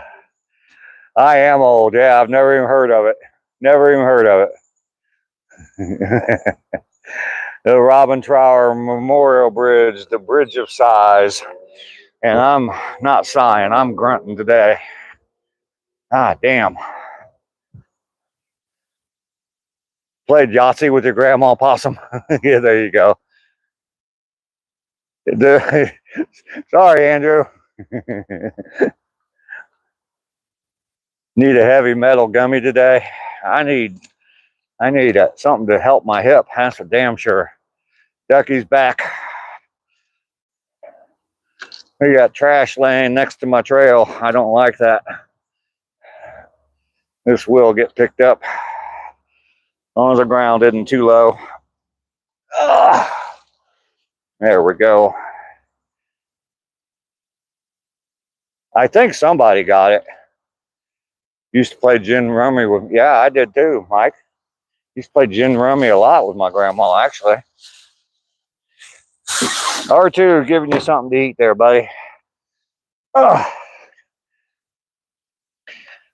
I am old. Yeah, I've never even heard of it. Never even heard of it. The Robin Trower Memorial Bridge, the Bridge of Sighs. And I'm not sighing, I'm grunting today. Ah, damn. Played Yahtzee with your grandma possum. Yeah, there you go. Sorry, Andrew. Need a heavy metal gummy today. I need something to help my hip. That's for damn sure. Ducky's back. We got trash laying next to my trail. I don't like that. This will get picked up as long as the ground isn't too low. There we go. I think somebody got it. Used to play gin rummy with, yeah, I did too, Mike. Used to play gin rummy a lot with my grandma, actually. R2 giving you something to eat there, buddy.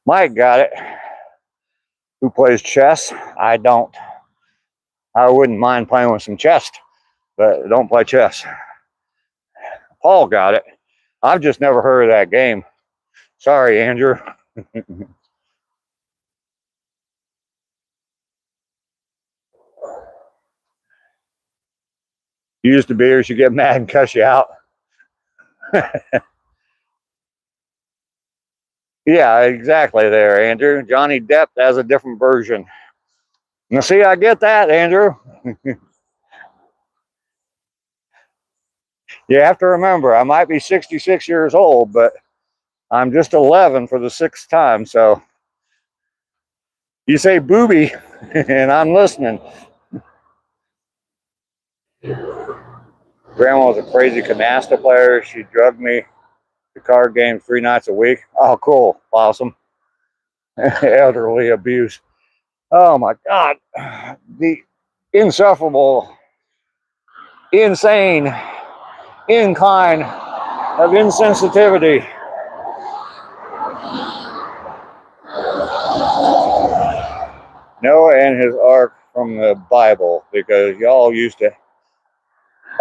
Mike got it. Who plays chess? I don't. I wouldn't mind playing with some chess, but don't play chess. Paul got it. I've just never heard of that game. Sorry, Andrew. You used to be here, she get mad and cuss you out. Yeah, exactly there, Andrew. Johnny Depp has a different version. Now, see, I get that, Andrew. You have to remember, I might be 66 years old, but I'm just 11 for the sixth time. So you say booby, and I'm listening. Grandma was a crazy canasta player. She drugged me to card games 3 nights a week. Oh, cool. Awesome. Elderly abuse. Oh, my God. The insufferable, insane incline of insensitivity. Noah and his ark from the Bible, because y'all used to.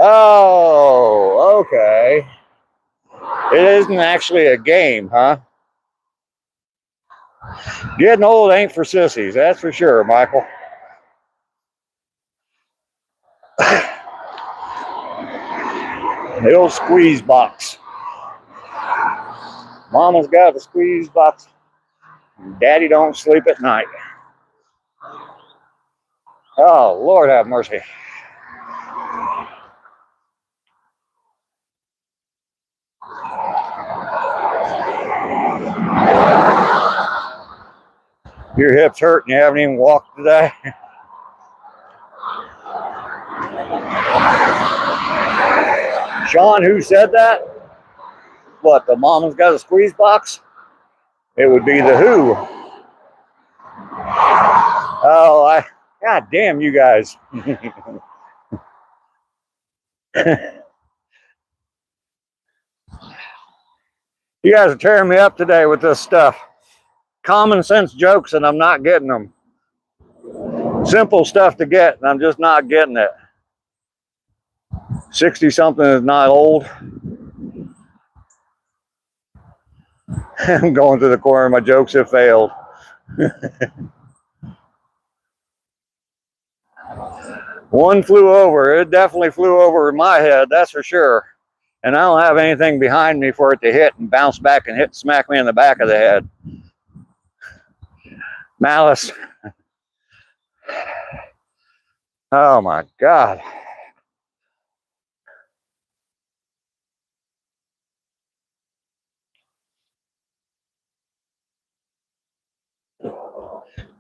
Oh, okay. It isn't actually a game, huh? Getting old ain't for sissies, that's for sure, Michael. The old squeeze box. Mama's got the squeeze box. Daddy don't sleep at night. Oh, Lord have mercy. Your hips hurt and you haven't even walked today. Sean, who said that? What, the mama's got a squeeze box? It would be the Who. Oh, God damn you guys. You guys are tearing me up today with this stuff. Common sense jokes and I'm not getting them. Simple stuff to get and I'm just not getting it. 60 something is not old. I'm going to the corner. My jokes have failed. One flew over. It definitely flew over my head, that's for sure. And I don't have anything behind me for it to hit and bounce back and smack me in the back of the head. Malice. Oh my God.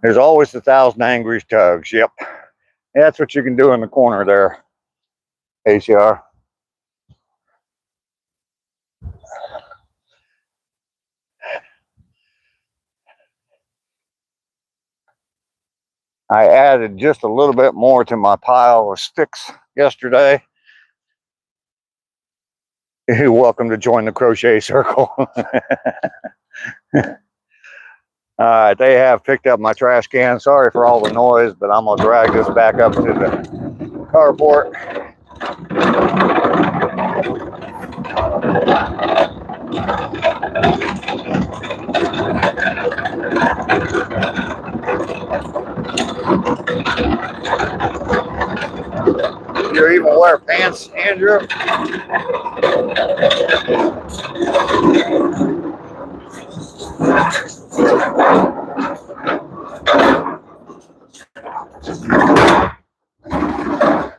There's always 1,000 angry tugs. Yep. That's what you can do in the corner there, ACR. I added just a little bit more to my pile of sticks yesterday. You're welcome to join the crochet circle. All right, they have picked up my trash can. Sorry for all the noise, but I'm gonna drag this back up to the carport. You even wear pants, Andrew?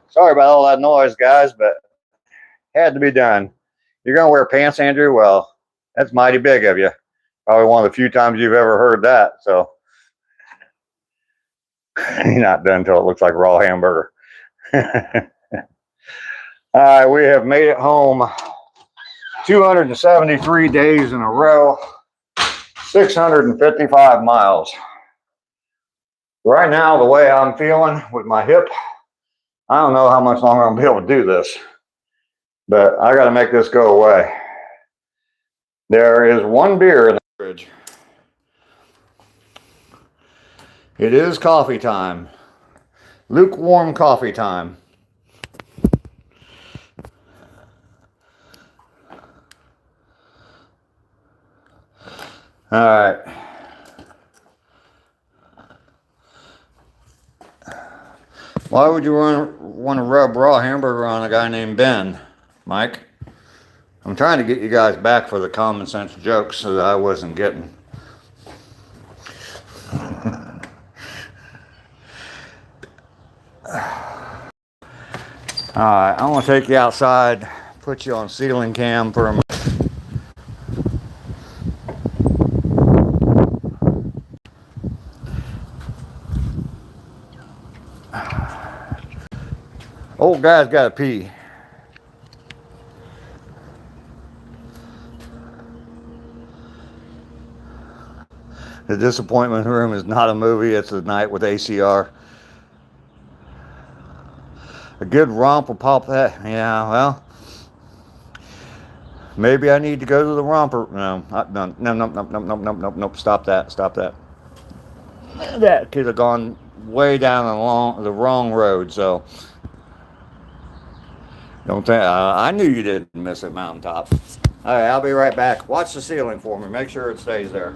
Sorry about all that noise, guys, but had to be done. You're gonna wear pants, Andrew? Well, that's mighty big of you. Probably one of the few times you've ever heard that. So you're not done until it looks like raw hamburger. All right, we have made it home 273 days in a row, 655 miles. Right now, the way I'm feeling with my hip, I don't know how much longer I'm gonna be able to do this, but I gotta make this go away. There is one beer in the fridge. It is coffee time. Lukewarm coffee time. All right. Why would you want to rub raw hamburger on a guy named Ben, Mike? I'm trying to get you guys back for the common sense jokes that I wasn't getting. Alright, I'm going to take you outside, put you on ceiling cam for a minute. Old guy's got to pee. The Disappointment Room is not a movie, it's a night with ACR. A good romp will pop that. Yeah, well, maybe I need to go to the romper. No, nope. Stop that. That could have gone way down the wrong road. So don't think I knew you didn't miss it, Mountaintop. All right, I'll be right back. Watch the ceiling for me. Make sure it stays there.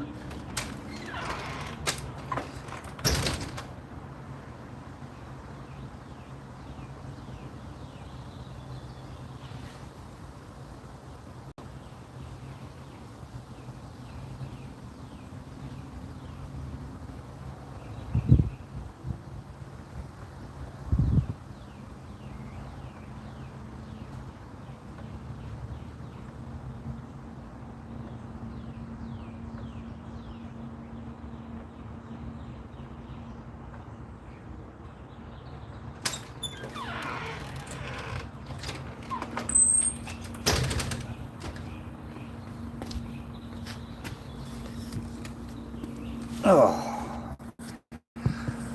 Oh.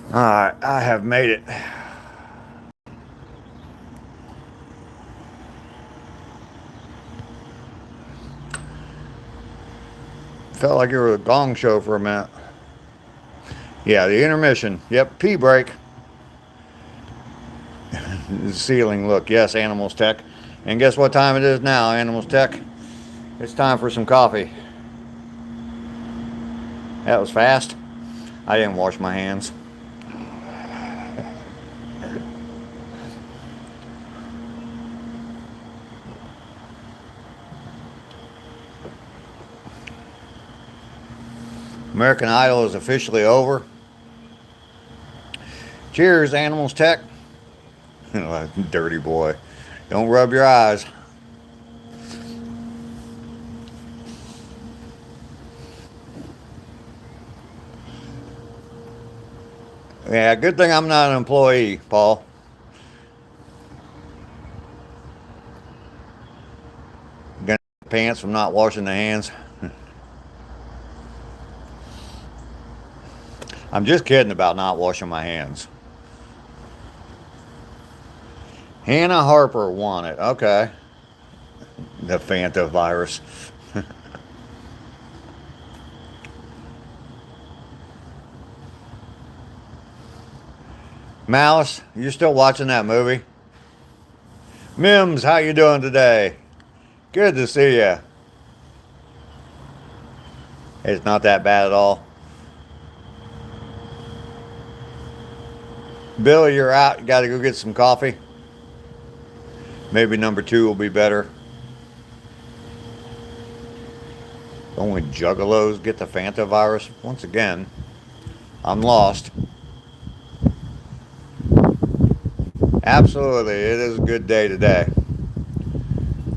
All right, I have made it. Felt like you were a gong show for a minute. Yeah, the intermission. Yep, pee break. The ceiling look. Yes, Animals Tech. And guess what time it is now, Animals Tech? It's time for some coffee. That was fast. I didn't wash my hands. American Idol is officially over. Cheers, Animals Tech. Dirty boy. Don't rub your eyes. Yeah, good thing I'm not an employee, Paul. Gonna get pants from not washing the hands. I'm just kidding about not washing my hands. Hannah Harper won it. Okay. The Fanta virus. Malice, you still watching that movie? Mims, how you doing today? Good to see you. It's not that bad at all. Bill, you're out. You got to go get some coffee. Maybe number 2 will be better. Only juggalos get the Fanta virus. Once again, I'm lost. Absolutely, it is a good day today.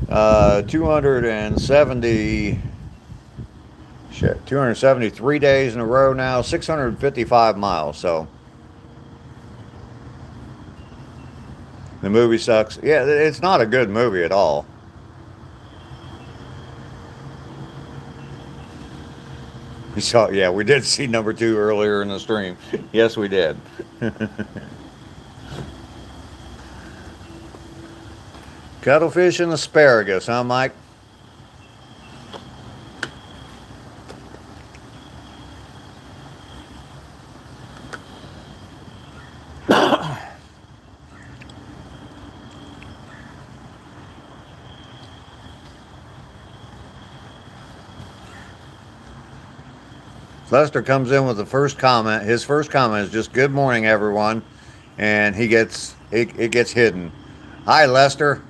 273 days in a row now, 655 miles. So the movie sucks. Yeah, it's not a good movie at all. Yeah, we did see number 2 earlier in the stream. Yes, we did. Cuttlefish and asparagus, huh, Mike? Lester comes in with the first comment. His first comment is just "Good morning, everyone," and it gets hidden. Hi, Lester.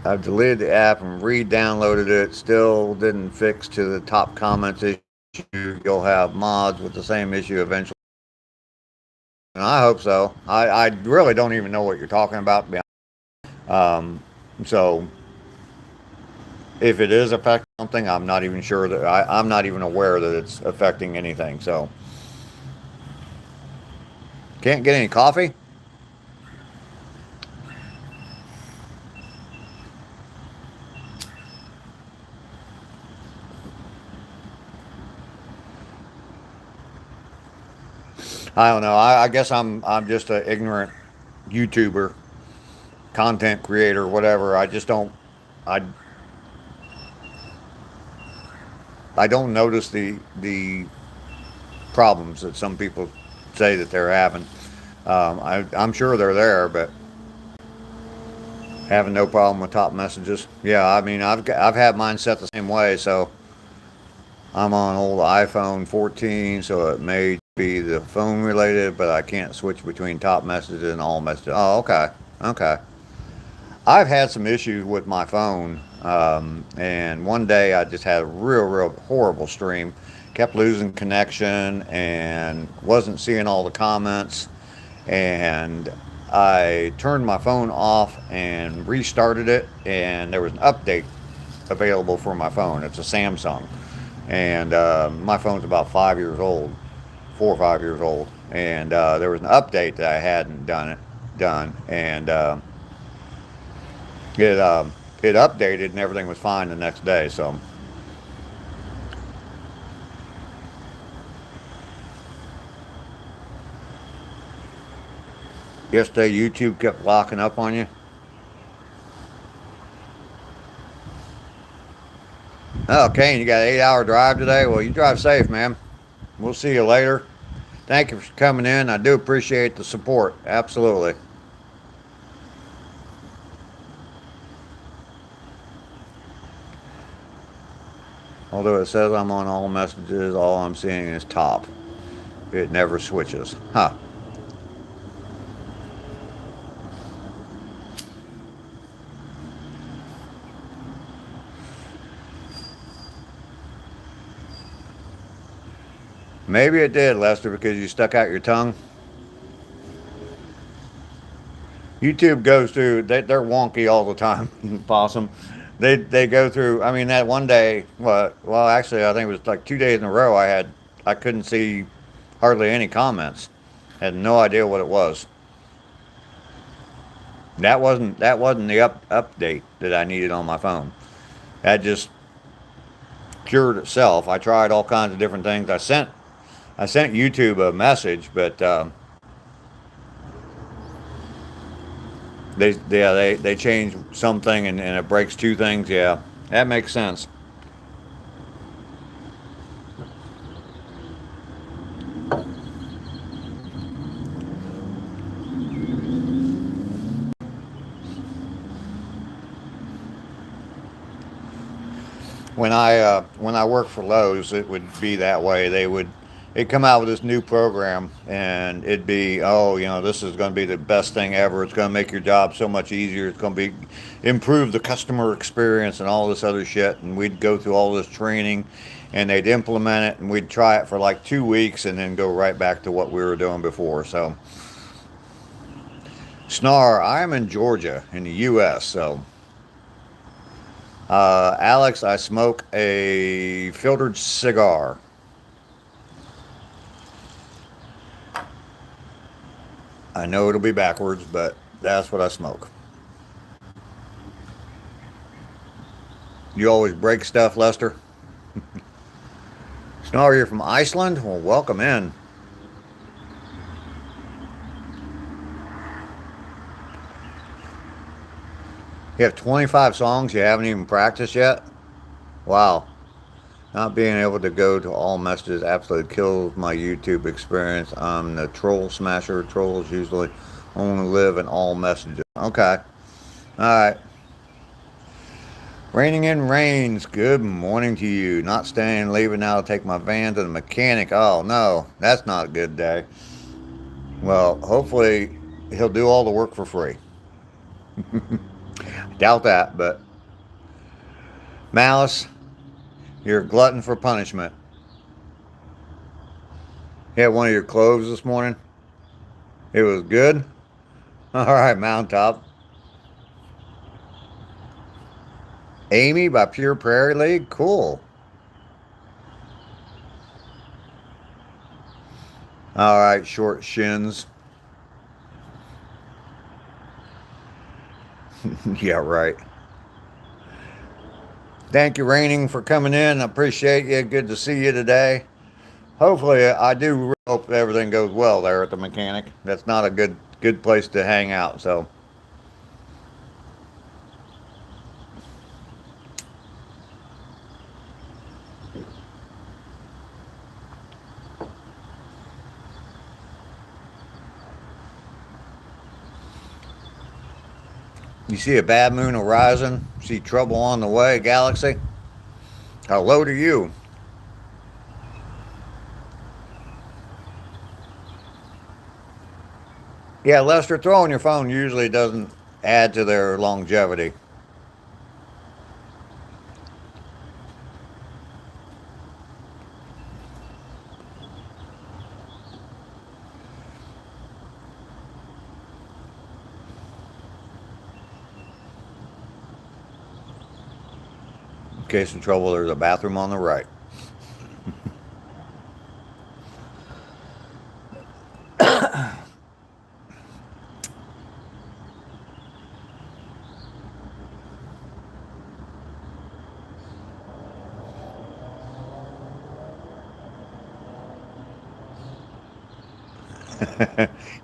I've deleted the app and re-downloaded it. Still didn't fix to the top comments issue. You'll have mods with the same issue eventually. And I hope so. I really don't even know what you're talking about, to be honest. So if it is affecting something, I'm not even sure that I'm not even aware that it's affecting anything. So can't get any coffee. I don't know. I guess I'm just an ignorant YouTuber, content creator, whatever. I just don't I I don't notice the problems that some people say that they're having. I'm sure they're there, but having no problem with top messages. Yeah, I mean I've had mine set the same way, so I'm on old iPhone 14, so it may be the phone related, but I can't switch between top messages and all messages. Oh, okay, okay. I've had some issues with my phone, and one day I just had a real horrible stream. Kept losing connection and wasn't seeing all the comments. And I turned my phone off and restarted it, and there was an update available for my phone. It's a Samsung, and my phone's about 5 years old, 4 or 5 years old, and there was an update that I hadn't done, and it it updated and everything was fine the next day. So yesterday YouTube kept locking up on you. Oh, Kane, you got an 8 hour drive today? Well, you drive safe, man. We'll see you later. Thank you for coming in. I do appreciate the support. Absolutely. Although it says I'm on all messages, all I'm seeing is top. It never switches. Huh. Maybe it did, Lester, because you stuck out your tongue. YouTube goes through, they're wonky all the time, Possum. They go through, I mean, that one day, well, actually, I think it was like 2 days in a row I couldn't see hardly any comments. Had no idea what it was. That wasn't the update that I needed on my phone. That just cured itself. I tried all kinds of different things. I sent YouTube a message, but they change something and it breaks two things. Yeah, that makes sense. When I worked for Lowe's, it would be that way. It'd come out with this new program, and it'd be, oh, this is going to be the best thing ever. It's going to make your job so much easier. It's going to be improve the customer experience and all this other shit. And we'd go through all this training, and they'd implement it, and we'd try it for like 2 weeks, and then go right back to what we were doing before. So, Snar, I am in Georgia in the U.S. So. Alex, I smoke a filtered cigar. I know it'll be backwards, but that's what I smoke. You always break stuff, Lester? Snar, you're from Iceland? Well, welcome in. You have 25 songs you haven't even practiced yet? Wow. Not being able to go to all messages absolutely kills my YouTube experience. I'm the troll smasher. Trolls usually only live in all messages. Okay. Alright. Raining in rains. Good morning to you. Not staying, leaving now to take my van to the mechanic. Oh no, that's not a good day. Well, hopefully he'll do all the work for free. Doubt that, but Malice, you're a glutton for punishment. You had one of your cloves this morning? It was good. All right, Mountaintop. Amy by Pure Prairie League. Cool. All right, Short Shins. Yeah, right. Thank you, Raining, for coming in. I appreciate you. Good to see you today. Hopefully, I do hope everything goes well there at the mechanic. That's not a good place to hang out. So you see a bad moon horizon. See trouble on the way, Galaxy. Hello to you. Yeah, Lester, throwing your phone usually doesn't add to their longevity. In case of trouble, there's a bathroom on the right.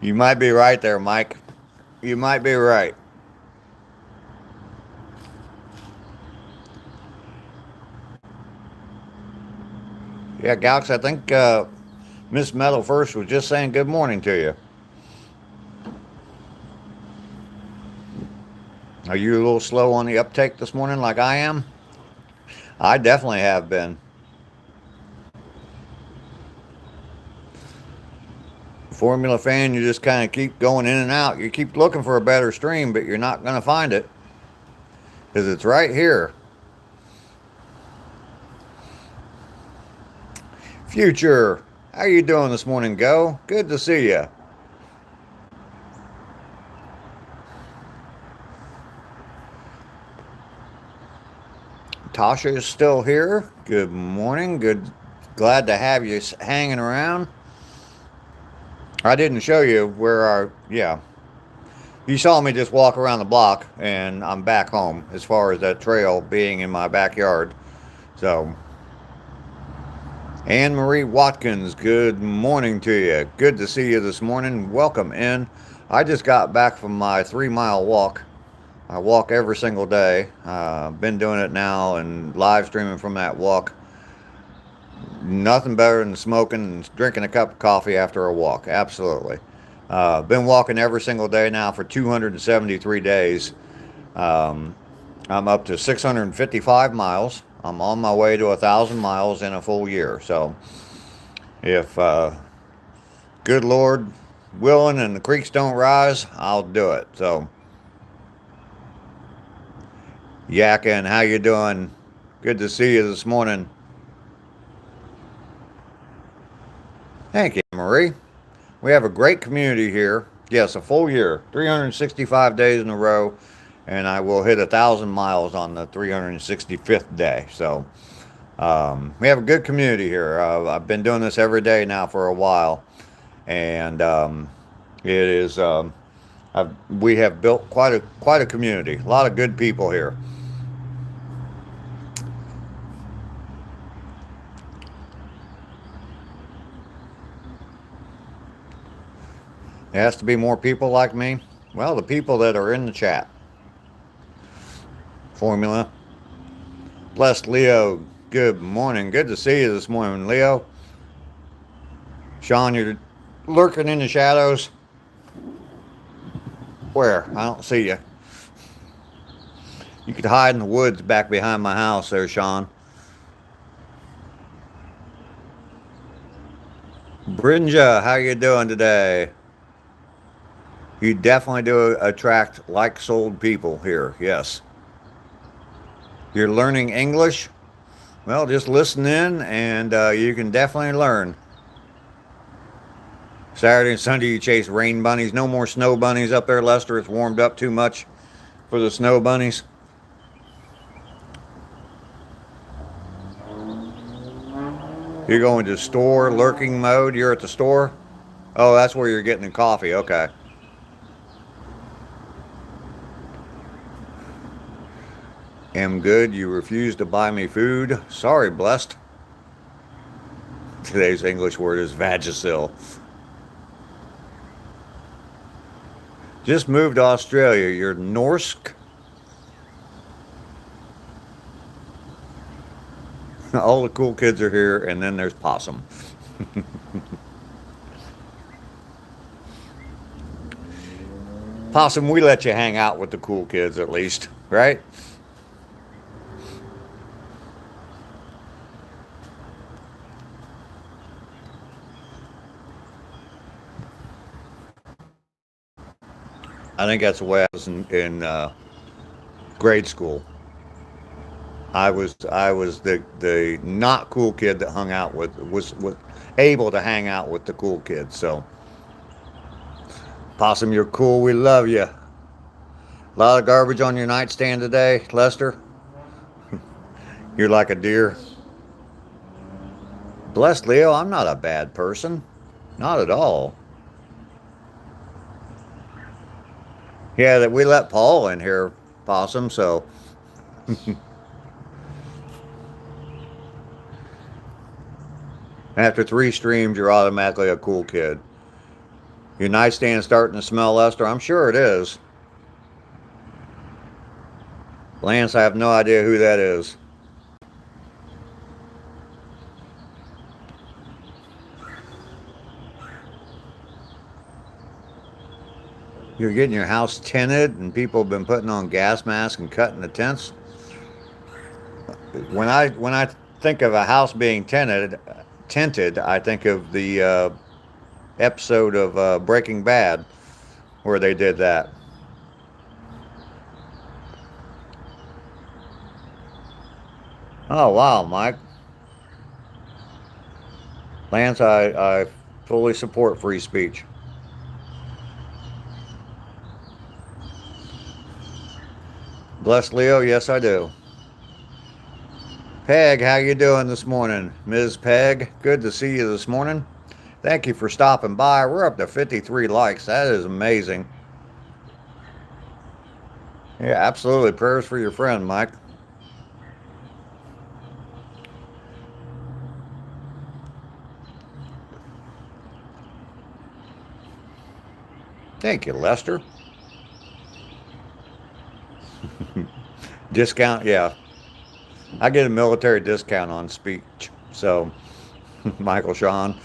You might be right there, Mike. You might be right. Yeah, Galaxy, I think Miss Metal First was just saying good morning to you. Are you a little slow on the uptake this morning like I am? I definitely have been. Formula fan, you just kind of keep going in and out. You keep looking for a better stream, but you're not going to find it because it's right here. Future, how you doing this morning, Go? Good to see you. Tasha is still here. Good morning. Glad to have you hanging around. I didn't show you where yeah. You saw me just walk around the block, and I'm back home as far as that trail being in my backyard. So, Anne Marie Watkins, good morning to you. Good to see you this morning. Welcome in. I just got back from my 3 mile walk. I walk every single day. Been doing it now and live streaming from that walk. Nothing better than smoking and drinking a cup of coffee after a walk. Absolutely. Been walking every single day now for 273 days. Um, I'm up to 655 miles. I'm on my way to 1,000 miles in a full year. So, if good Lord willing and the creeks don't rise, I'll do it. So, Yakin, how you doing? Good to see you this morning. Thank you, Marie. We have a great community here. Yes, a full year, 365 days in a row, and I will hit 1,000 miles on the 365th day. So we have a good community here. I've been doing this every day now for a while, and it is. We have built quite a community. A lot of good people here. There has to be more people like me. Well, the people that are in the chat. Formula. Blessed Leo, good morning. Good to see you this morning, Leo. Sean, you're lurking in the shadows. Where? I don't see you. You could hide in the woods back behind my house there, Sean. Brinja, how you doing today? You definitely do attract like-souled people here, yes. You're learning English? Well, just listen in and you can definitely learn. Saturday and Sunday you chase rain bunnies. No more snow bunnies up there, Lester. It's warmed up too much for the snow bunnies. You're going to store lurking mode. You're at the store. Oh, that's where you're getting the coffee. Okay. Am good. You refuse to buy me food. Sorry, blessed. Today's English word is vagisil. Just moved to Australia. You're Norsk. All the cool kids are here, and then there's Possum. Possum, we let you hang out with the cool kids at least, right? I think that's the way I was in grade school. I was the not cool kid that hung out with was able to hang out with the cool kids. So Possum, you're cool. We love you. A lot of garbage on your nightstand today, Lester. You're like a deer. Bless Leo, I'm not a bad person. Not at all. Yeah, that we let Paul in here, Possum, so after 3 streams, you're automatically a cool kid. Your nightstand's starting to smell, Lester? I'm sure it is. Lance, I have no idea who that is. You're getting your house tinted and people have been putting on gas masks and cutting the tents. When I think of a house being tinted, I think of the episode of Breaking Bad where they did that. Oh wow, Mike. Lance, I fully support free speech. Bless Leo, yes I do. Peg, how you doing this morning? Ms. Peg, good to see you this morning. Thank you for stopping by. We're up to 53 likes. That is amazing. Yeah, absolutely. Prayers for your friend, Mike. Thank you, Lester. Discount, yeah. I get a military discount on speech. So, Michael Sean.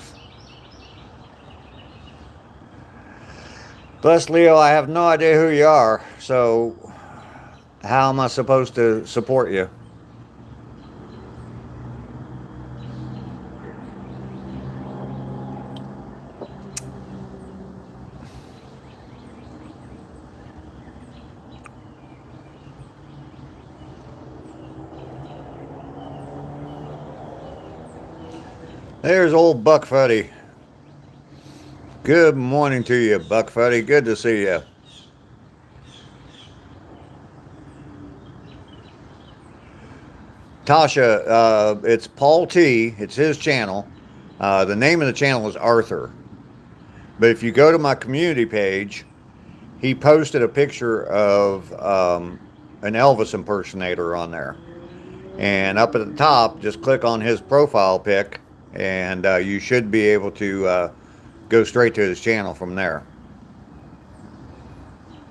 Bless Leo, I have no idea who you are. So, how am I supposed to support you? There's old Buck Fuddy. Good morning to you, Buck Fuddy. Good to see you. Tasha, it's Paul T. It's his channel. The name of the channel is Arthur. But if you go to my community page, he posted a picture of an Elvis impersonator on there. And up at the top, just click on his profile pic, and you should be able to go straight to his channel from there.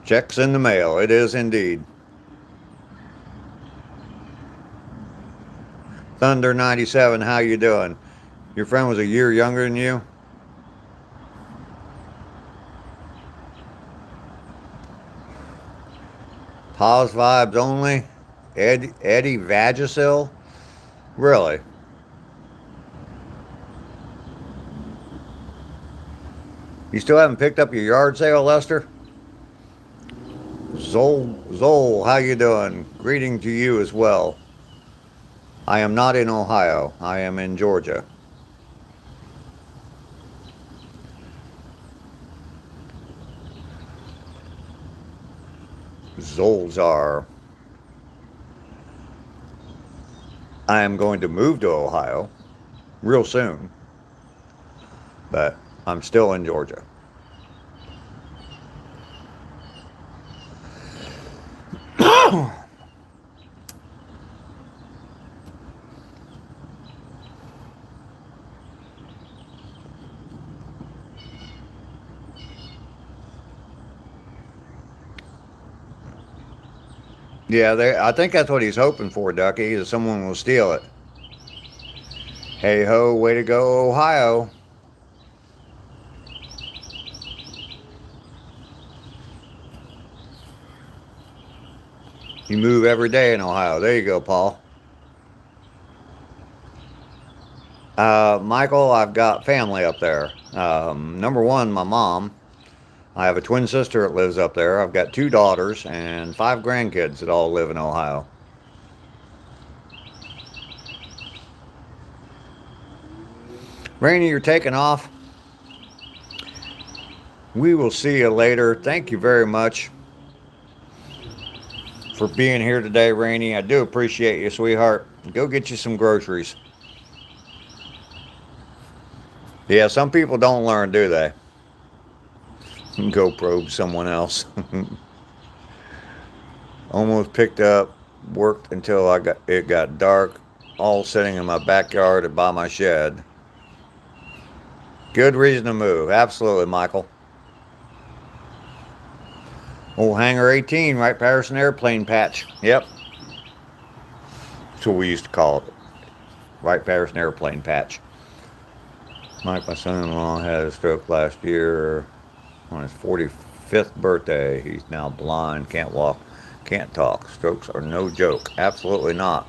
Checks in the mail. It is indeed. Thunder 97, how you doing? Your friend was a year younger than you? Pause vibes only? Eddie Vagisil? Really? You still haven't picked up your yard sale, Lester? Zol, how you doing? Greeting to you as well. I am not in Ohio. I am in Georgia. Zolzar. I am going to move to Ohio real soon, but I'm still in Georgia. Yeah, I think that's what he's hoping for, Ducky, is someone will steal it. Hey ho, way to go, Ohio. You move every day in Ohio. There you go, Paul. Michael, I've got family up there. Number one, my mom. I have a twin sister that lives up there. I've got 2 daughters and 5 grandkids that all live in Ohio. Rainy, you're taking off. We will see you later. Thank you very much for being here today, Rainy. I do appreciate you, sweetheart. Go get you some groceries. Yeah, some people don't learn, do they? Go probe someone else. Almost picked up, worked until it got dark, all sitting in my backyard or by my shed. Good reason to move. Absolutely, Michael. Old Hangar 18, right Patterson Airplane Patch. Yep. That's what we used to call it. Right Patterson Airplane Patch. Mike, my son-in-law, had a stroke last year on his 45th birthday. He's now blind, can't walk, can't talk. Strokes are no joke. Absolutely not.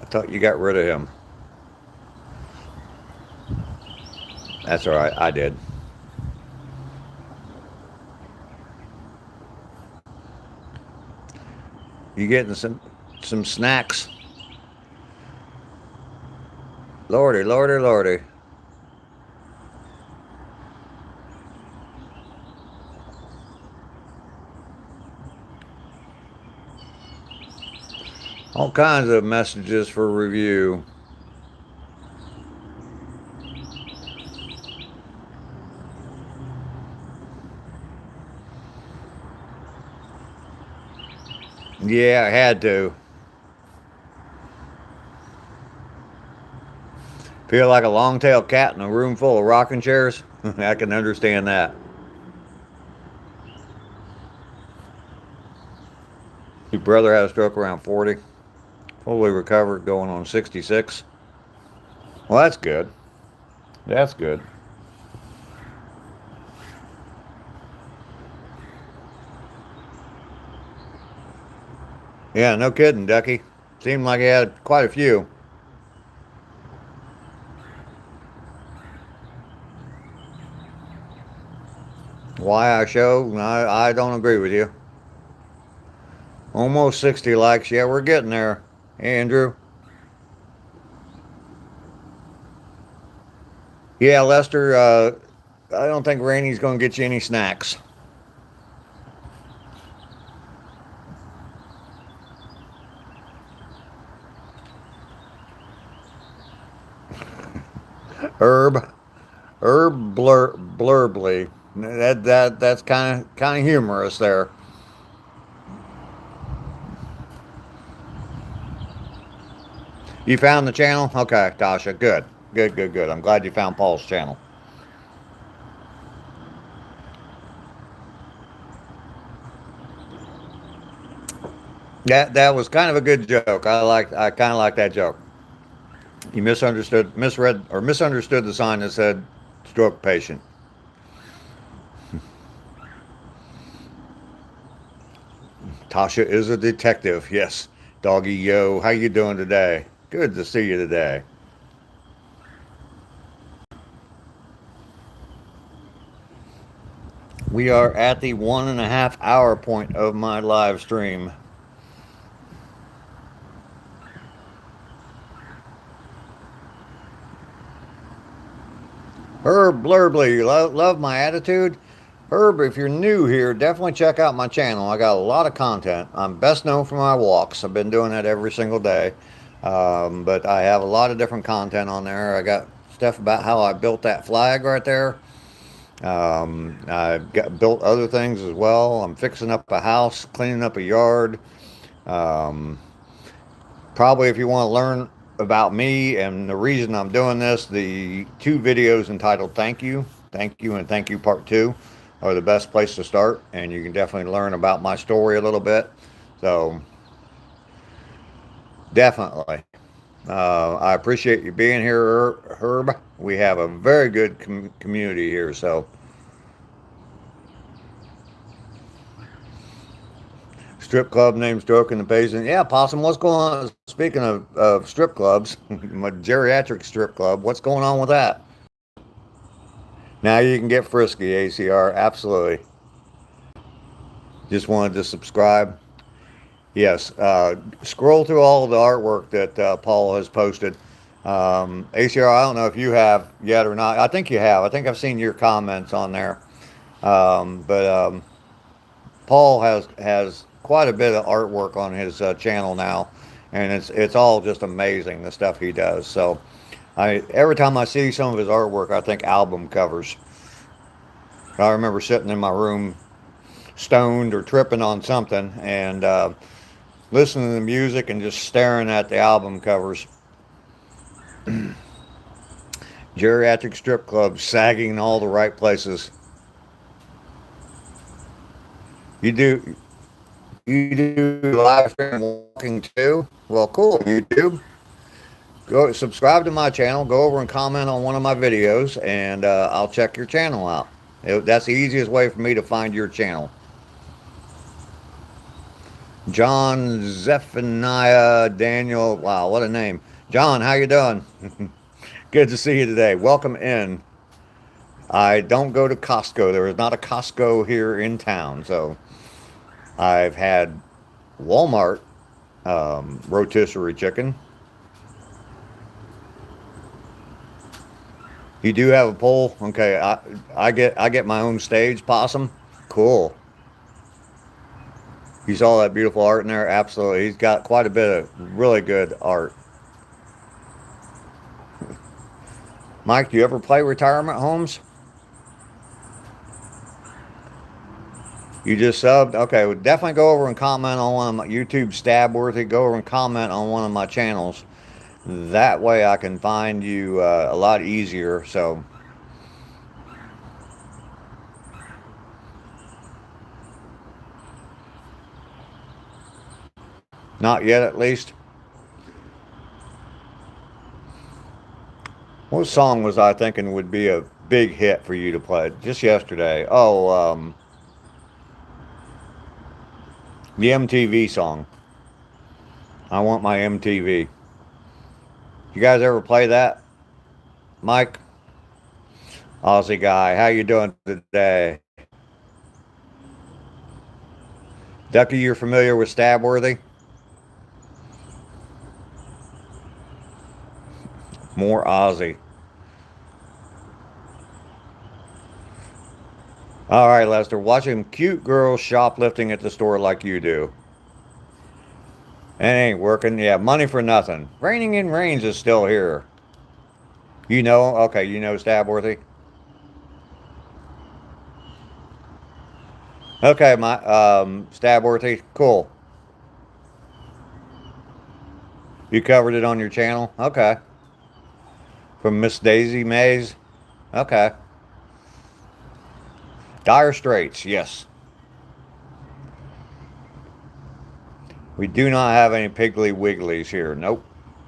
I thought you got rid of him. That's all right. I did. You getting some snacks? Lordy, lordy, lordy. All kinds of messages for review. Yeah, I had to. Feel like a long-tailed cat in a room full of rocking chairs? I can understand that. Your brother had a stroke around 40. Fully recovered, going on 66. Well, that's good. That's good. Yeah, no kidding, Ducky. Seemed like he had quite a few. Why I show? I don't agree with you. Almost 60 likes. Yeah, we're getting there. Hey, Andrew. Yeah, Lester, I don't think Rainy's going to get you any snacks. Herb. Blurbly. That's kind of humorous there. You found the channel? Okay, Tasha. Good. Good, good, good. I'm glad you found Paul's channel. That was kind of a good joke. I kind of like that joke. You misread or misunderstood the sign that said stroke patient. Tasha is a detective. Yes. Doggy yo, how you doing today? Good to see you today. We are at the 1.5 hour point of my live stream. Herb Blurbley, love my attitude. Herb, if you're new here, definitely check out my channel. I got a lot of content. I'm best known for my walks. I've been doing that every single day. But I have a lot of different content on there. I got stuff about how I built that flag right there. I've built other things as well. I'm fixing up a house, cleaning up a yard. Um, Probably if you want to learn about me and the reason I'm doing this, the two videos entitled Thank You, and Thank You Part 2 are the best place to start. And you can definitely learn about my story a little bit. So, definitely. I appreciate you being here, Herb. We have a very good community here. So, strip club named Stroking the Patient. Yeah, Possum, what's going on? Speaking of strip clubs, my geriatric strip club, what's going on with that? Now you can get frisky, ACR. Absolutely. Just wanted to subscribe. Yes. Scroll through all of the artwork that Paul has posted. ACR, I don't know if you have yet or not. I think you have. I think I've seen your comments on there. But Paul has quite a bit of artwork on his channel now, and it's all just amazing, the stuff he does. So, every time I see some of his artwork, I think album covers. I remember sitting in my room, stoned or tripping on something, and listening to the music and just staring at the album covers. Geriatric strip clubs sagging in all the right places. You do You do live stream walking too? Well, cool, YouTube. Go subscribe to my channel. Go over and comment on one of my videos, and I'll check your channel out. That's the easiest way for me to find your channel. John Zephaniah Daniel. Wow, what a name. John, how you doing? Good to see you today. Welcome in. I don't go to Costco. There is not a Costco here in town, so I've had Walmart rotisserie chicken. You do have a pole? Okay, I get my own stage, Possum. Cool. You saw that beautiful art in there? Absolutely. He's got quite a bit of really good art. Mike, do you ever play retirement homes? You just subbed? Okay, well, definitely go over and comment on one of my YouTube Stabworthy. Go over and comment on one of my channels. That way I can find you a lot easier. So, not yet at least. What song was I thinking would be a big hit for you to play just yesterday? Oh, the MTV song. I want my MTV. You guys ever play that? Mike? Aussie guy, how you doing today? Ducky, you're familiar with Stabworthy? More Aussie. All right, Lester. Watching cute girls shoplifting at the store like you do. It ain't working. Yeah, money for nothing. Raining in Rains is still here. You know? Okay, you know Stabworthy? Okay, my Stabworthy. Cool. You covered it on your channel? Okay. From Miss Daisy Mays? Okay. Dire Straits, yes. We do not have any Piggly Wigglies here. Nope.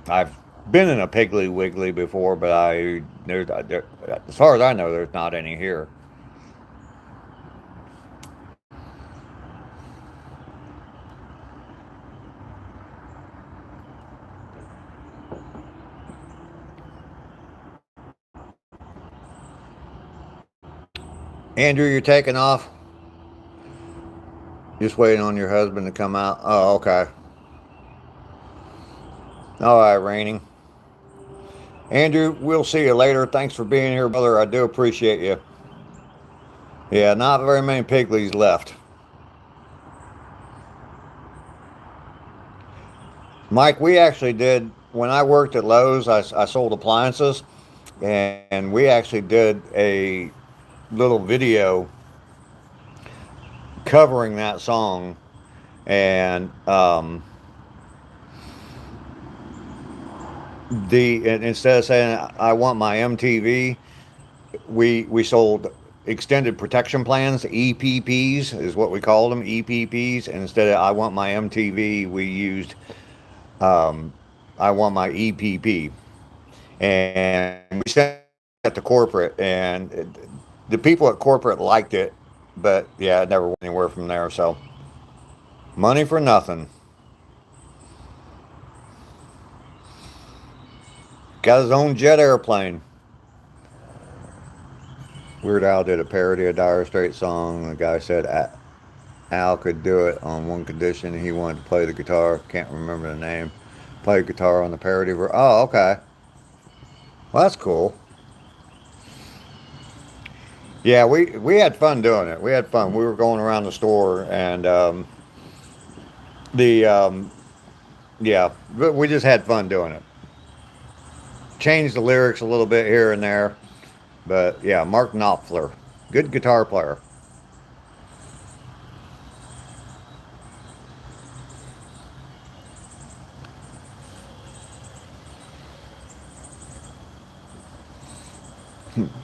I've been in a Piggly Wiggly before, but as far as I know, there's not any here. Andrew, you're taking off? Just waiting on your husband to come out? Oh, okay. All right, Raining. Andrew, we'll see you later. Thanks for being here, brother. I do appreciate you. Yeah, not very many piglies left. Mike, we actually did, when I worked at Lowe's, I sold appliances, and we actually did a little video covering that song. And instead of saying I want my MTV, we sold extended protection plans. EPPs is what we called them, EPPs. And instead of I want my MTV, we used um, I want my EPP. And we sent it to corporate, and the people at corporate liked it, but yeah, it never went anywhere from there. So money for nothing. Got his own jet airplane. Weird Al did a parody of Dire Straits song. The guy said Al could do it on one condition. He wanted to play the guitar. Can't remember the name. Play guitar on the parody. Oh, okay. Well, that's cool. Yeah, we had fun doing it. We had fun. We were going around the store, and the yeah, but we just had fun doing it. Changed the lyrics a little bit here and there, but yeah, Mark Knopfler, good guitar player.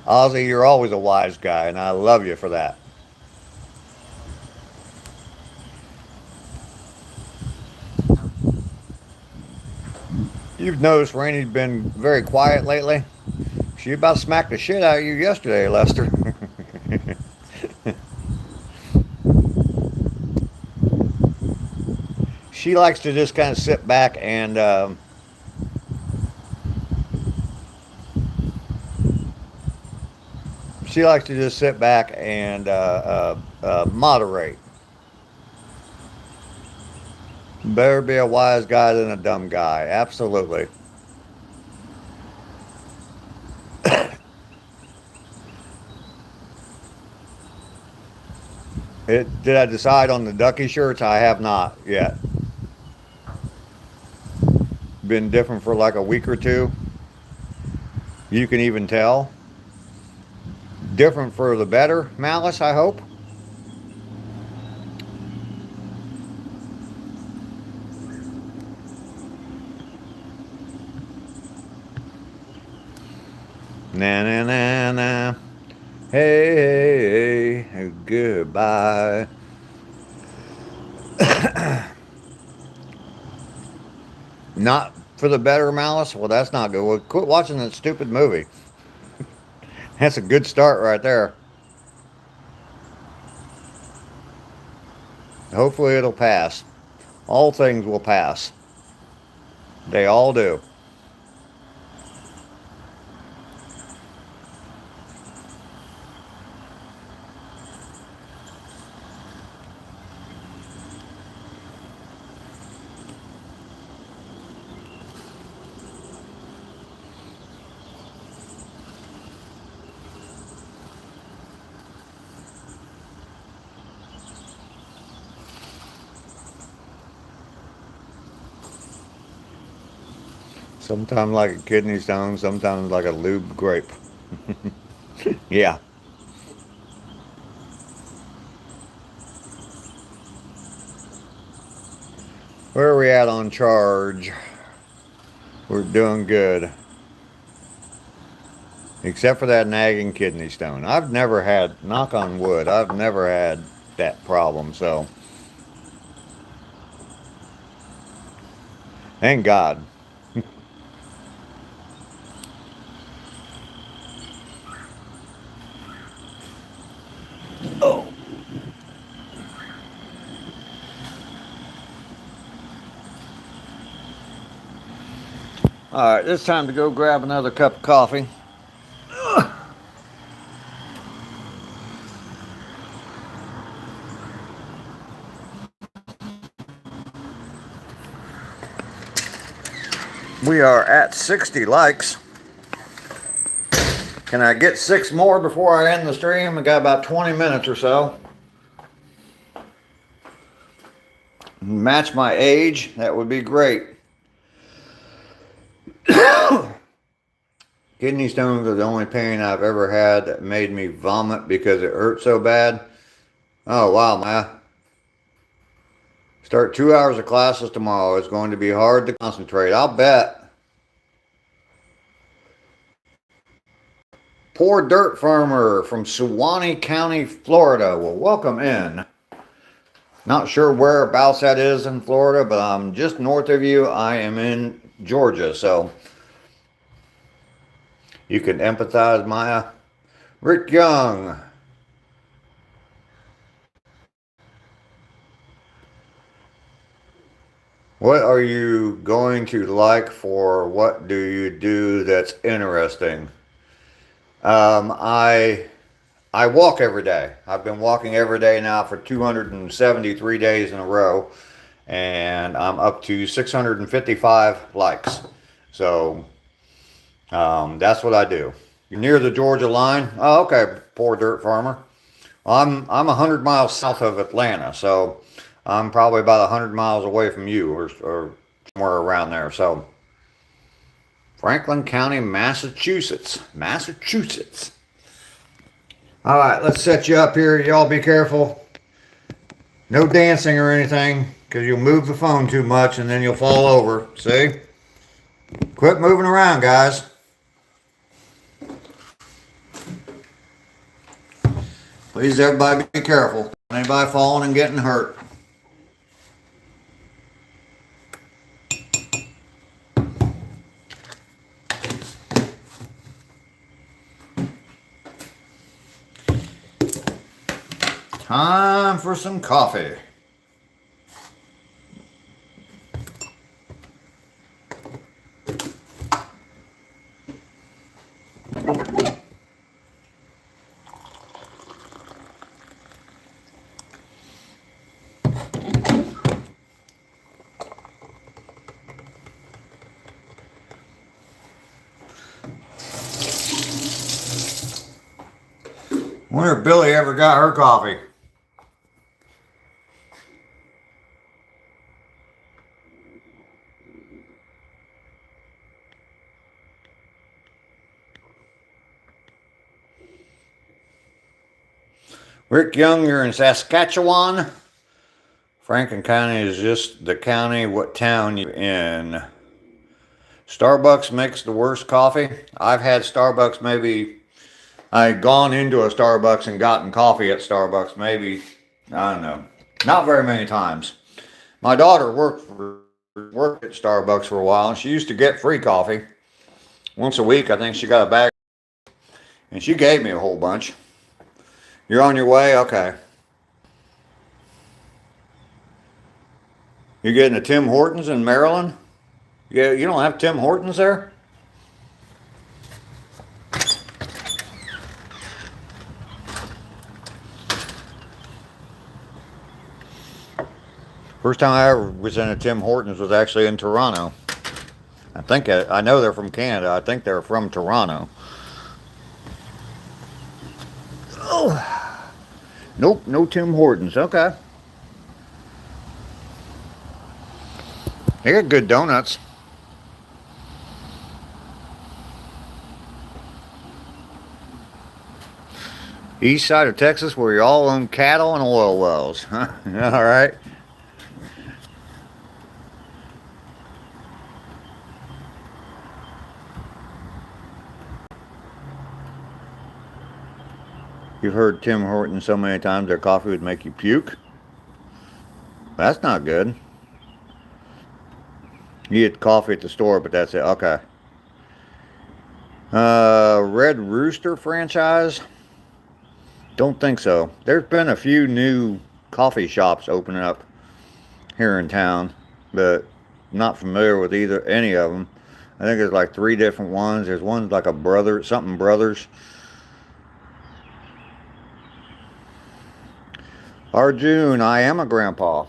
Ozzy, you're always a wise guy, and I love you for that. You've noticed Rainey's been very quiet lately. She about smacked the shit out of you yesterday, Lester. She likes to just kind of sit back and moderate. Better be a wise guy than a dumb guy. Absolutely. Did I decide on the ducky shirts? I have not yet. Been different for like a week or two. You can even tell. Different for the better, Malice, I hope. Na na na na. Hey, hey, hey, goodbye. Not for the better, Malice? Well, that's not good. Well, quit watching that stupid movie. That's a good start right there. Hopefully it'll pass. All things will pass. They all do. Sometimes like a kidney stone, sometimes like a lube grape. Yeah. Where are we at on charge? We're doing good. Except for that nagging kidney stone. I've never had, knock on wood, I've never had that problem, so thank God. Oh. All right, it's time to go grab another cup of coffee. We are at 60 likes. Can I get 6 more before I end the stream? I got about 20 minutes or so. Match my age, that would be great. Kidney stones are the only pain I've ever had that made me vomit because it hurt so bad. Oh, wow, Maya. Start 2 hours of classes tomorrow. It's going to be hard to concentrate. I'll bet. Poor Dirt Farmer from Suwannee County, Florida. Well, welcome in. Not sure whereabouts that is in Florida, but I'm just north of you. I am in Georgia, so you can empathize, Maya. Rick Young. What are you going to like for what do you do that's interesting? I walk every day. I've been walking every day now for 273 days in a row, and I'm up to 655 likes. So that's what I do. You're near the Georgia line. Oh, okay, poor Dirt Farmer. I'm 100 miles south of Atlanta, so I'm probably about 100 miles away from you, or somewhere around there. So Franklin County, Massachusetts. Massachusetts. All right, let's set you up here. Y'all be careful. No dancing or anything, because you'll move the phone too much and then you'll fall over. See? Quit moving around, guys. Please, everybody, be careful. Anybody falling and getting hurt. Time for some coffee. Wonder if Billy ever got her coffee. Rick Young, you're in Saskatchewan. Franklin County is just the county. What town you in? Starbucks makes the worst coffee. I've had Starbucks maybe. I've gone into a Starbucks and gotten coffee at Starbucks maybe, I don't know, not very many times. My daughter worked at Starbucks for a while, and she used to get free coffee. Once a week, I think she got a bag, and she gave me a whole bunch. You're on your way? Okay. You're getting a Tim Hortons in Maryland? Yeah, you don't have Tim Hortons there? First time I ever was in a Tim Hortons was actually in Toronto. I know they're from Canada. I think they're from Toronto. Oh, nope, no Tim Hortons. Okay. They got good donuts. East side of Texas where you all own cattle and oil wells. Huh? All right. You've heard Tim Hortons so many times their coffee would make you puke. That's not good. You get coffee at the store, but that's it. Okay. Red Rooster franchise? Don't think so. There's been a few new coffee shops opening up here in town, but not familiar with any of them. I think there's like 3 different ones. There's one like a something Brothers. Arjun, I am a grandpa.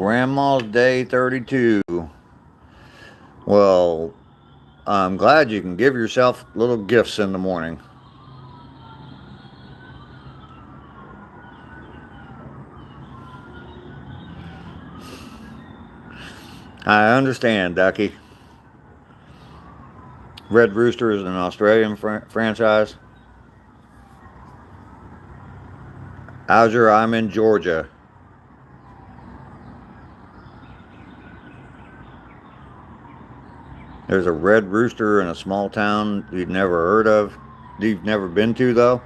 Grandma's Day 32. Well, I'm glad you can give yourself little gifts in the morning. I understand, Ducky. Red Rooster is an Australian franchise. Azure, I'm in Georgia. There's a Red Rooster in a small town you've never heard of. You've never been to, though.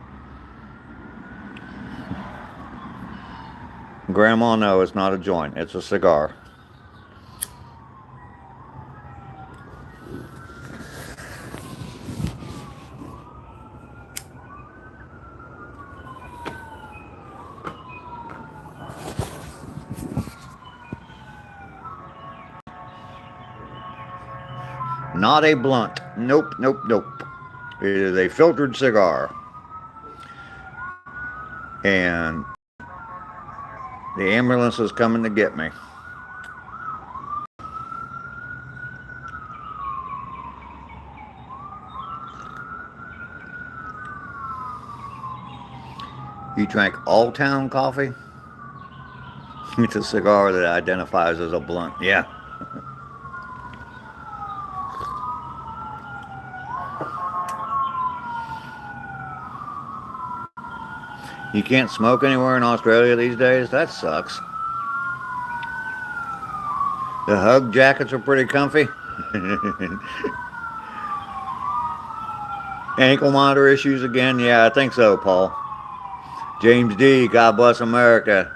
Grandma, no, it's not a joint. It's a cigar. Not a blunt. Nope, nope, nope. It is a filtered cigar. And the ambulance is coming to get me. You drank All Town coffee? It's a cigar that identifies as a blunt. Yeah. You can't smoke anywhere in Australia these days? That sucks. The hug jackets are pretty comfy. Ankle monitor issues again? Yeah, I think so, Paul. James D., God bless America.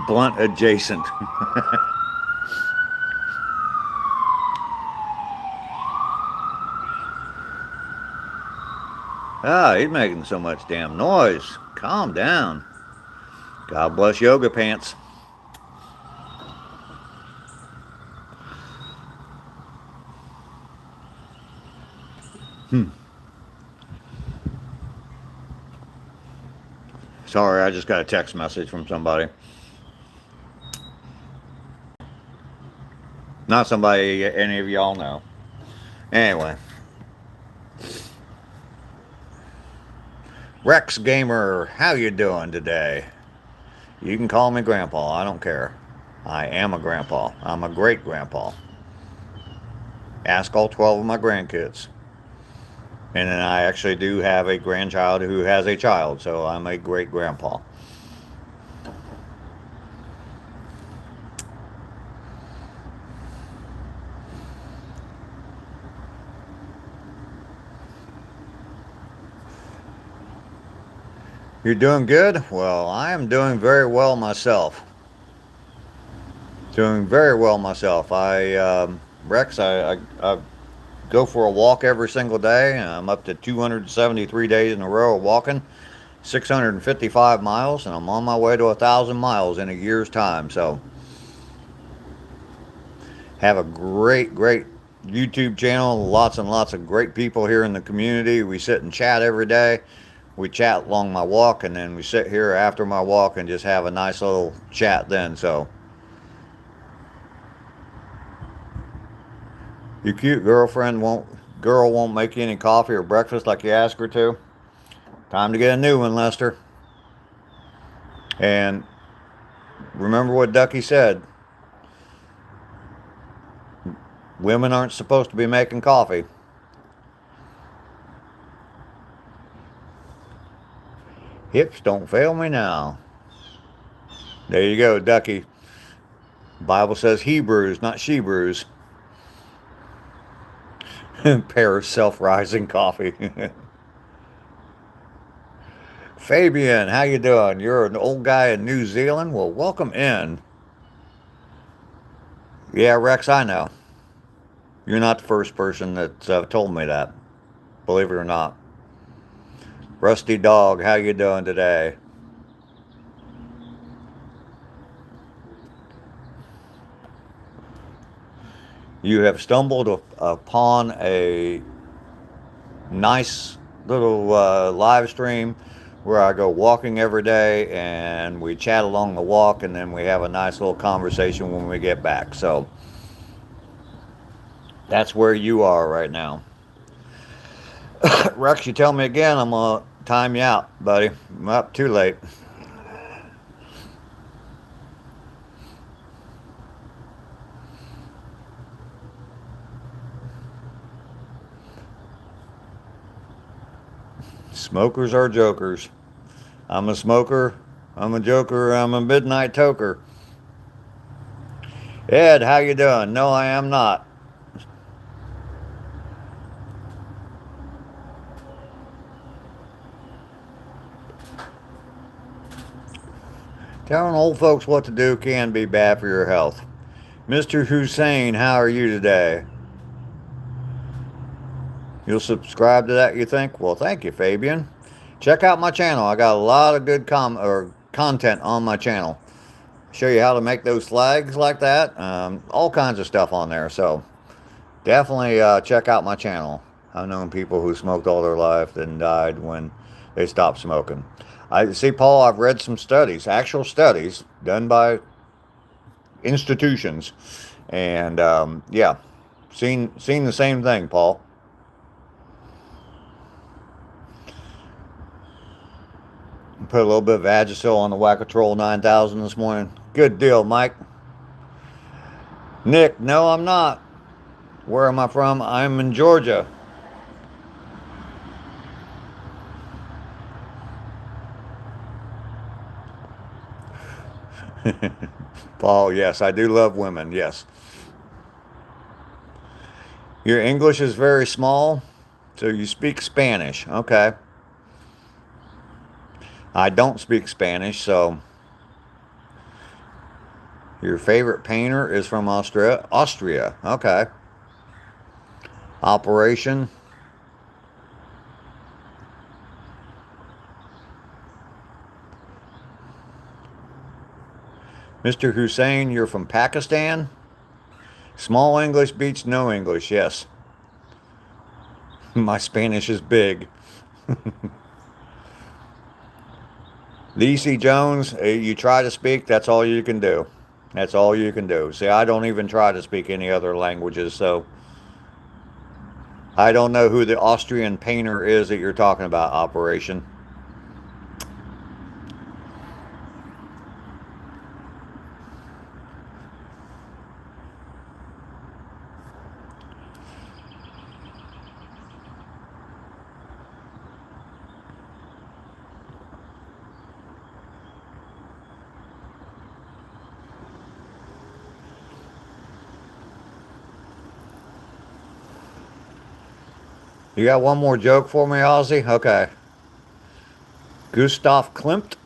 Blunt adjacent. Ah, he's making so much damn noise. Calm down. God bless yoga pants. Sorry, I just got a text message from somebody. Not somebody any of y'all know. Anyway. Rex Gamer, how you doing today? You can call me Grandpa. I don't care. I am a grandpa. I'm a great grandpa. Ask all 12 of my grandkids. And then I actually do have a grandchild who has a child, so I'm a great grandpa. You're doing good? Well, I am doing very well myself. Doing very well myself. Rex, I go for a walk every single day. I'm up to 273 days in a row of walking, 655 miles, and I'm on my way to 1,000 miles in a year's time. So, have a great YouTube channel. Lots and lots of great people here in the community. We sit and chat every day. We chat along my walk, and then we sit here after my walk and just have a nice little chat then. So, your cute girl won't make you any coffee or breakfast like you ask her to. Time to get a new one, Lester. And remember what Ducky said. Women aren't supposed to be making coffee. Hips don't fail me now. There you go, Ducky. Bible says Hebrews, not Shebrews. Pair self-rising coffee. Fabian, how you doing? You're an old guy in New Zealand? Well, welcome in. Yeah, Rex, I know. You're not the first person that's told me that. Believe it or not. Rusty Dog, how you doing today? You have stumbled upon a nice little live stream where I go walking every day, and we chat along the walk, and then we have a nice little conversation when we get back. So that's where you are right now. Rex, you tell me again, I'm gonna time you out, buddy. I'm up too late. Smokers are jokers. I'm a smoker. I'm a joker. I'm a midnight toker. Ed, how you doing? No, I am not. Telling old folks what to do can be bad for your health. Mr. Hussein, how are you today? You'll subscribe to that, you think? Well, thank you, Fabian. Check out my channel. I got a lot of good content on my channel. Show you how to make those flags like that. All kinds of stuff on there. So definitely check out my channel. I've known people who smoked all their life and died when they stopped smoking. I see, Paul. I've read some studies, actual studies done by institutions, and yeah, seen the same thing, Paul. Put a little bit of Vagisil on the Wackatrol 9000 this morning. Good deal, Mike. Nick, no, I'm not. Where am I from? I'm in Georgia. Paul, yes, I do love women, yes. Your English is very small, so you speak Spanish. Okay. I don't speak Spanish, so your favorite painter is from Austria. Austria, okay. Operation. Mr. Hussein, you're from Pakistan? Small English beats no English, yes. My Spanish is big. DC Jones, you try to speak, that's all you can do. That's all you can do. See, I don't even try to speak any other languages, so I don't know who the Austrian painter is that you're talking about, Operation. You got one more joke for me, Ozzy? Okay. Gustav Klimt.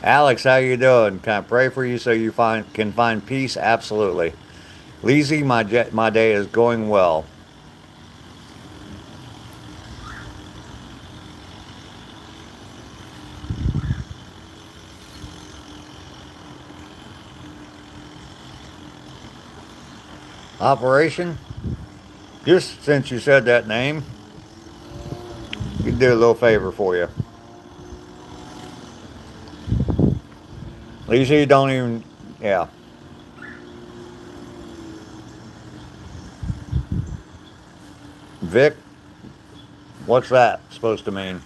Alex, how you doing? Can I pray for you so you can find peace? Absolutely. Leezy, my day is going well. Operation, just since you said that name, you do a little favor for you. Leezy, don't even, yeah. Vic, what's that supposed to mean?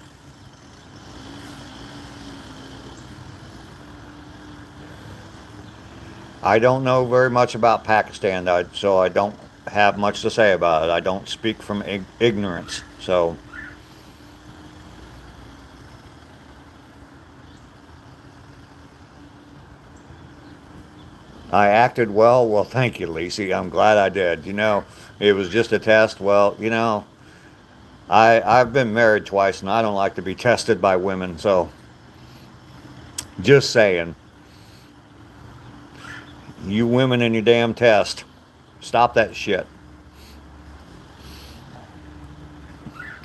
I don't know very much about Pakistan, so I don't have much to say about it. I don't speak from ignorance, so. I acted well. Well, thank you, Lacey. I'm glad I did. It was just a test. Well, I've been married twice, and I don't like to be tested by women. So, just saying, you women and your damn test, stop that shit.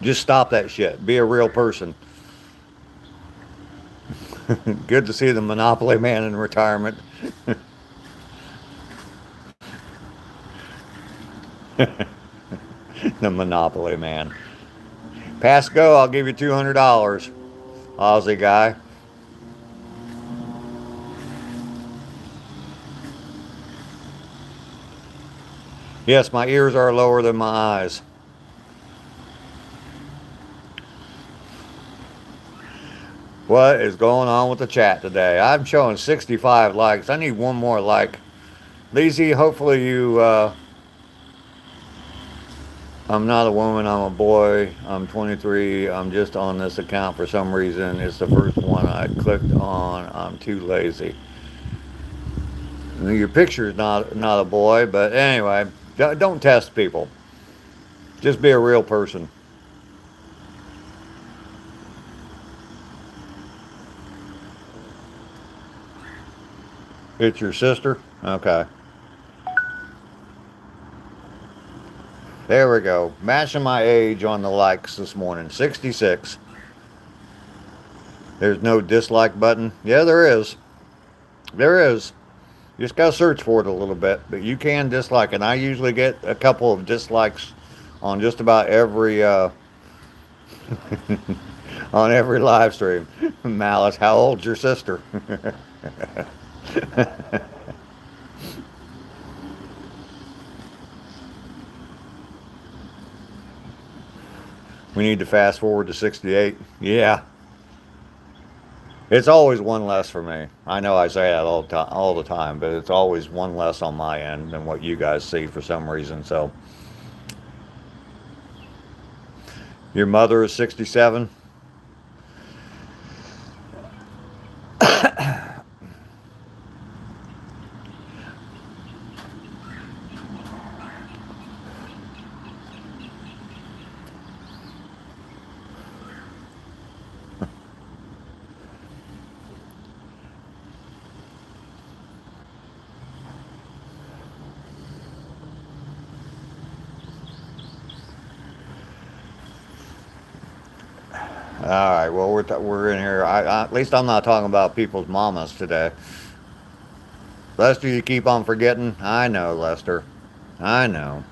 Just stop that shit. Be a real person. Good to see the Monopoly man in retirement. The Monopoly man. Pass go, I'll give you $200. Aussie guy. Yes, my ears are lower than my eyes. What is going on with the chat today? I'm showing 65 likes. I need one more like. Lizzie, hopefully you, I'm not a woman, I'm a boy. I'm 23. I'm just on this account for some reason. It's the first one I clicked on. I'm too lazy. Your picture's not a boy, but anyway, don't test people. Just be a real person. It's your sister? Okay. There we go. Matching my age on the likes this morning. 66. There's no dislike button. Yeah, there is. There is. You just gotta search for it a little bit, but you can dislike it. I usually get a couple of dislikes on just about every on every live stream. Malice, how old's your sister? We need to fast forward to 68. Yeah. It's always one less for me. I know I say that all the time, but it's always one less on my end than what you guys see for some reason. So, your mother is 67. All right. Well, we're in here. At least I'm not talking about people's mamas today. Lester, you keep on forgetting. I know, Lester. I know.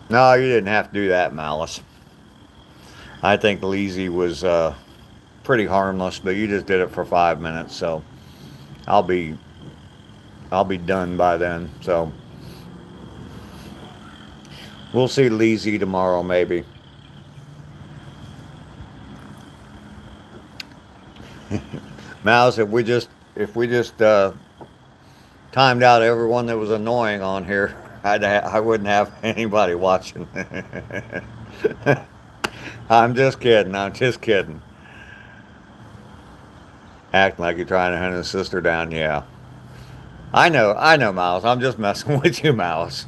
No, you didn't have to do that, Malice. I think Leezy was pretty harmless, but you just did it for 5 minutes, so I'll be I'll be done by then. So we'll see Leezy tomorrow, maybe. Mouse, if we just timed out everyone that was annoying on here, I wouldn't have anybody watching. I'm just kidding. I'm just kidding. Acting like you're trying to hunt his sister down. Yeah, I know, Mouse. I'm just messing with you, Mouse.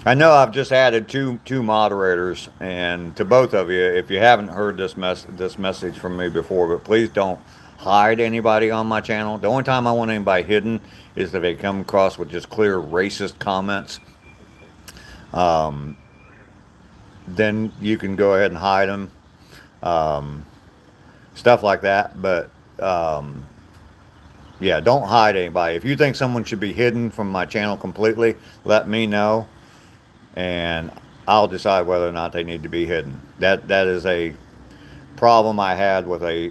I know I've just added two moderators, and to both of you, if you haven't heard this message from me before, but please don't hide anybody on my channel. The only time I want anybody hidden is if they come across with just clear racist comments. Um, then you can go ahead and hide them, um, stuff like that. But yeah, don't hide anybody. If you think someone should be hidden from my channel completely, let me know, and I'll decide whether or not they need to be hidden. That is a problem I had with a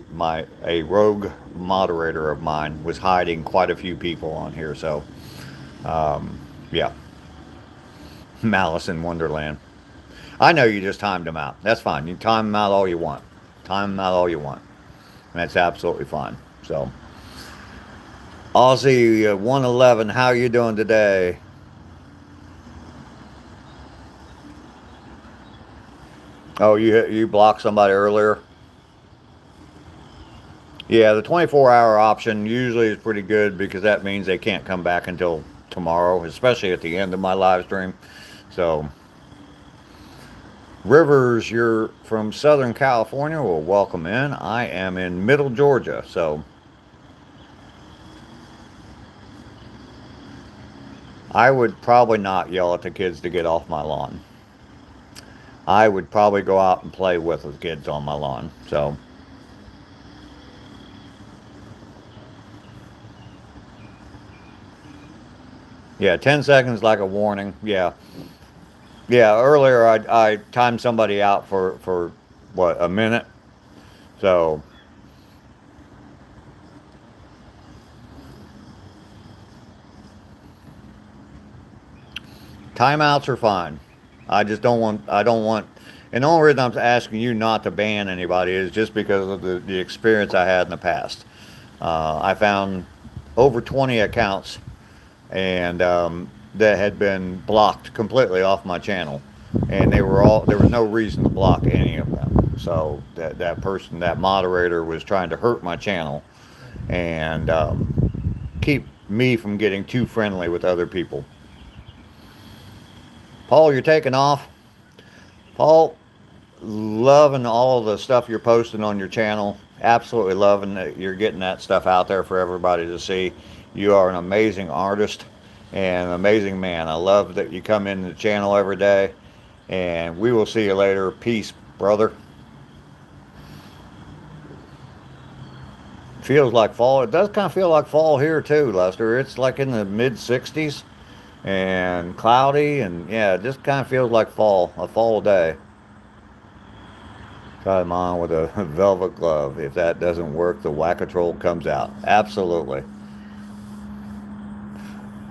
rogue moderator of mine, was hiding quite a few people on here. So yeah, Malice in Wonderland. I know you just timed them out. That's fine. You time them out all you want. Time them out all you want. And that's absolutely fine. So Aussie 111, how are you doing today? Oh, you blocked somebody earlier? Yeah, the 24-hour option usually is pretty good, because that means they can't come back until tomorrow, especially at the end of my live stream. So, Rivers, you're from Southern California. Well, welcome in. I am in Middle Georgia. So, I would probably not yell at the kids to get off my lawn. I would probably go out and play with the kids on my lawn. So, yeah, 10 seconds like a warning. Yeah. Yeah, earlier I timed somebody out for what, a minute? So, timeouts are fine. I don't want, and the only reason I'm asking you not to ban anybody is just because of the experience I had in the past. I found over 20 accounts and that had been blocked completely off my channel, and there was no reason to block any of them. So that person, that moderator, was trying to hurt my channel and keep me from getting too friendly with other people. Paul, you're taking off. Paul, loving all the stuff you're posting on your channel. Absolutely loving that you're getting that stuff out there for everybody to see. You are an amazing artist and an amazing man. I love that you come into the channel every day. And we will see you later. Peace, brother. Feels like fall. It does kind of feel like fall here too, Lester. It's like in the mid 60s and cloudy, and yeah, it just kind of feels like fall, a fall day. Try them on with a velvet glove. If that doesn't work, the whack-a-troll comes out. Absolutely.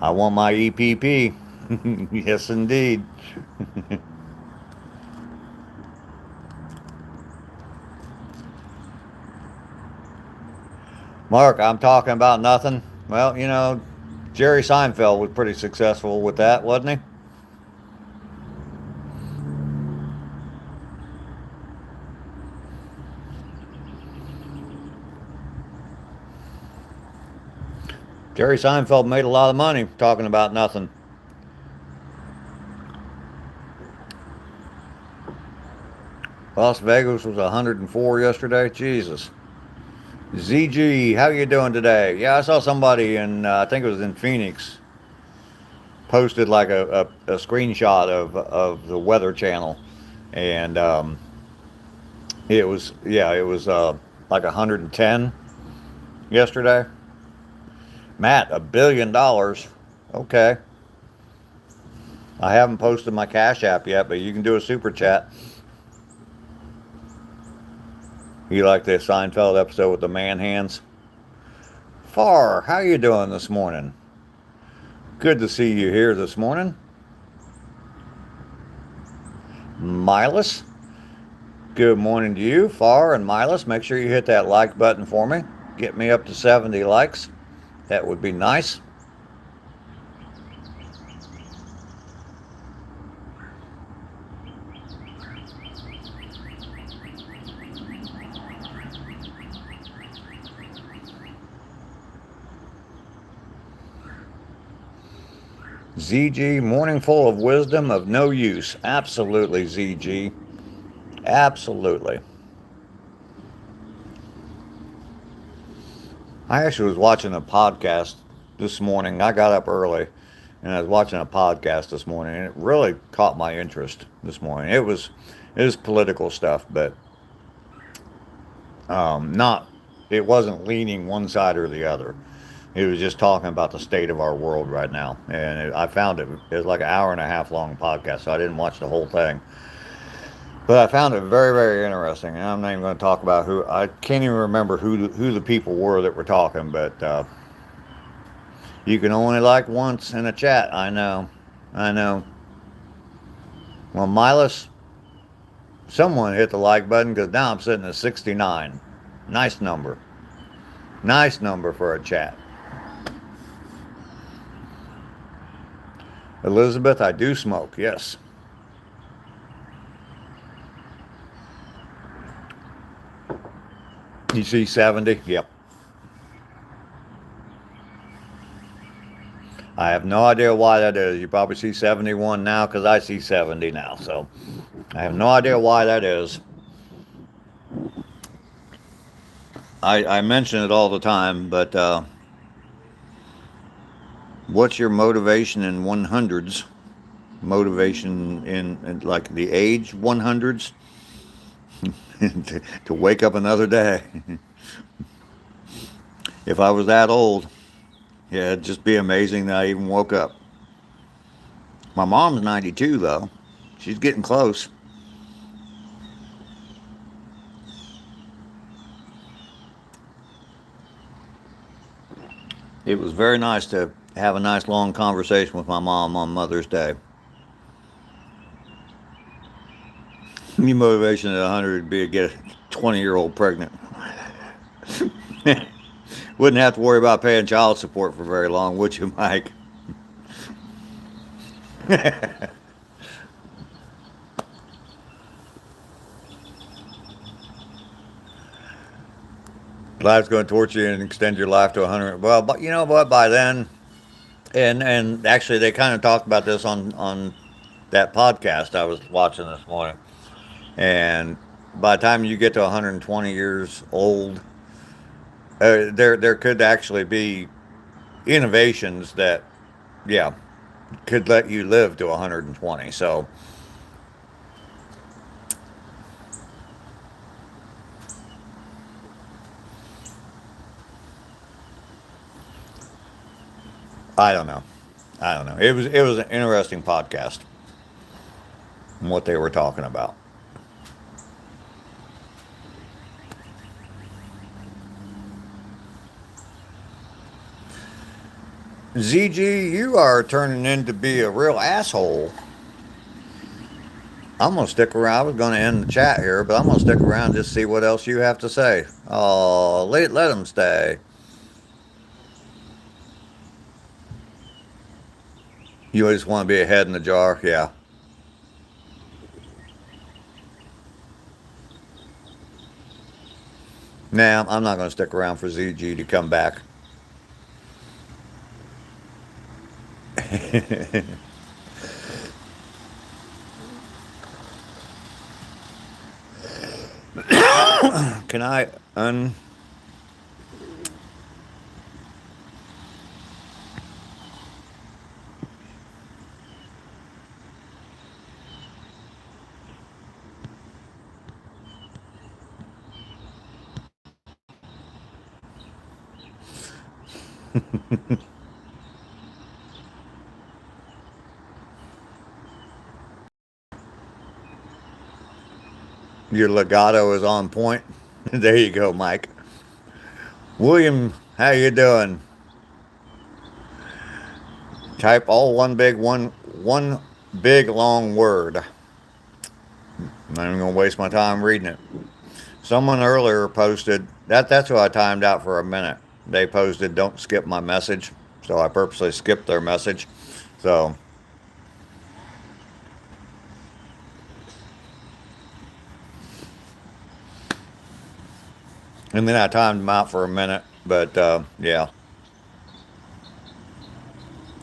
I want my EPP. Yes, indeed. Mark, I'm talking about nothing. Well, you know, Jerry Seinfeld was pretty successful with that, wasn't he? Jerry Seinfeld made a lot of money talking about nothing. Las Vegas was 104 yesterday. Jesus. ZG, how you doing today? Yeah, I saw somebody in, I think it was in Phoenix, posted like a screenshot of the Weather Channel, and it was, yeah, it was like 110 yesterday. Matt, $1 billion. Okay. I haven't posted my Cash App yet, but you can do a super chat. You like the Seinfeld episode with the man hands? Far, how you doing this morning? Good to see you here this morning. Milas, good morning to you. Far and Milas, make sure you hit that like button for me. Get me up to 70 likes. That would be nice. ZG, morning full of wisdom of no use. Absolutely, ZG. Absolutely. I actually was watching a podcast this morning. I got up early and I was watching a podcast this morning, and it really caught my interest this morning. It was political stuff, but not, it wasn't leaning one side or the other. He was just talking about the state of our world right now. And I found it was like an hour and a half long podcast, so I didn't watch the whole thing. But I found it very, very interesting. And I'm not even going to talk about who, I can't even remember who the people were that were talking, but you can only like once in a chat. I know. Well, Milas, someone hit the like button, because now I'm sitting at 69. Nice number. Nice number for a chat. Elizabeth, I do smoke, yes. You see 70? Yep. I have no idea why that is. You probably see 71 now because I see 70 now. So I have no idea why that is. I mention it all the time, but What's your motivation in 100s? Motivation in like the age 100s to wake up another day. If I was that old, yeah, it'd just be amazing that I even woke up. My mom's 92 though. She's getting close. It was very nice to have a nice long conversation with my mom on Mother's Day. Your motivation at 100 would be to get a 20-year-old pregnant. Wouldn't have to worry about paying child support for very long, would you, Mike? Life's going to torture you and extend your life to 100. Well, but you know what? By then, and actually, they kind of talked about this on that podcast I was watching this morning. And by the time you get to 120 years old, there could actually be innovations that, yeah, could let you live to 120. So I don't know. I don't know. It was an interesting podcast and what they were talking about. ZG, you are turning into be a real asshole. I'm gonna stick around. I was gonna end the chat here, but I'm gonna stick around just see what else you have to say. Oh, let them stay. You just want to be a head in the jar, yeah. Nah, I'm not gonna stick around for ZG to come back. Can I un? Your legato is on point. There you go, Mike. William, how you doing? Type all one big long word. I'm not even gonna waste my time reading it. Someone earlier posted that's who I timed out for a minute. They posted, "Don't skip my message," so I purposely skipped their message. So, and then I timed them out for a minute. But yeah,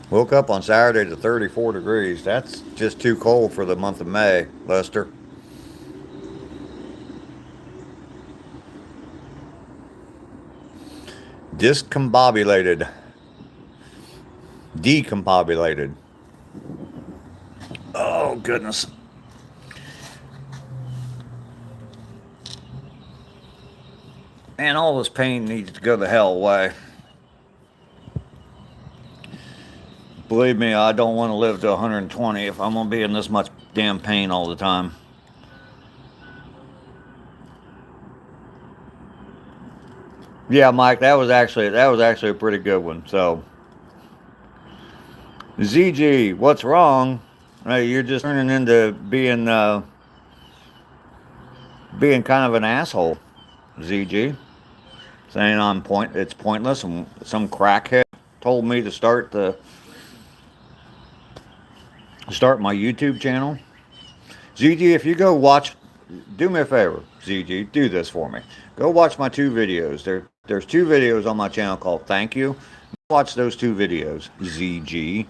woke up on Saturday to 34 degrees. That's just too cold for the month of May, Lester. Discombobulated. Decombobulated. Oh, goodness. Man, all this pain needs to go the hell away. Believe me, I don't want to live to 120 if I'm going to be in this much damn pain all the time. Yeah, Mike, that was actually a pretty good one. So, ZG, what's wrong? You're just turning into being kind of an asshole, ZG. Saying it's pointless, and some crackhead told me to start my YouTube channel. ZG, if you go watch, do me a favor, ZG, do this for me. Go watch my two videos. There's two videos on my channel called Thank You. Watch those two videos, ZG,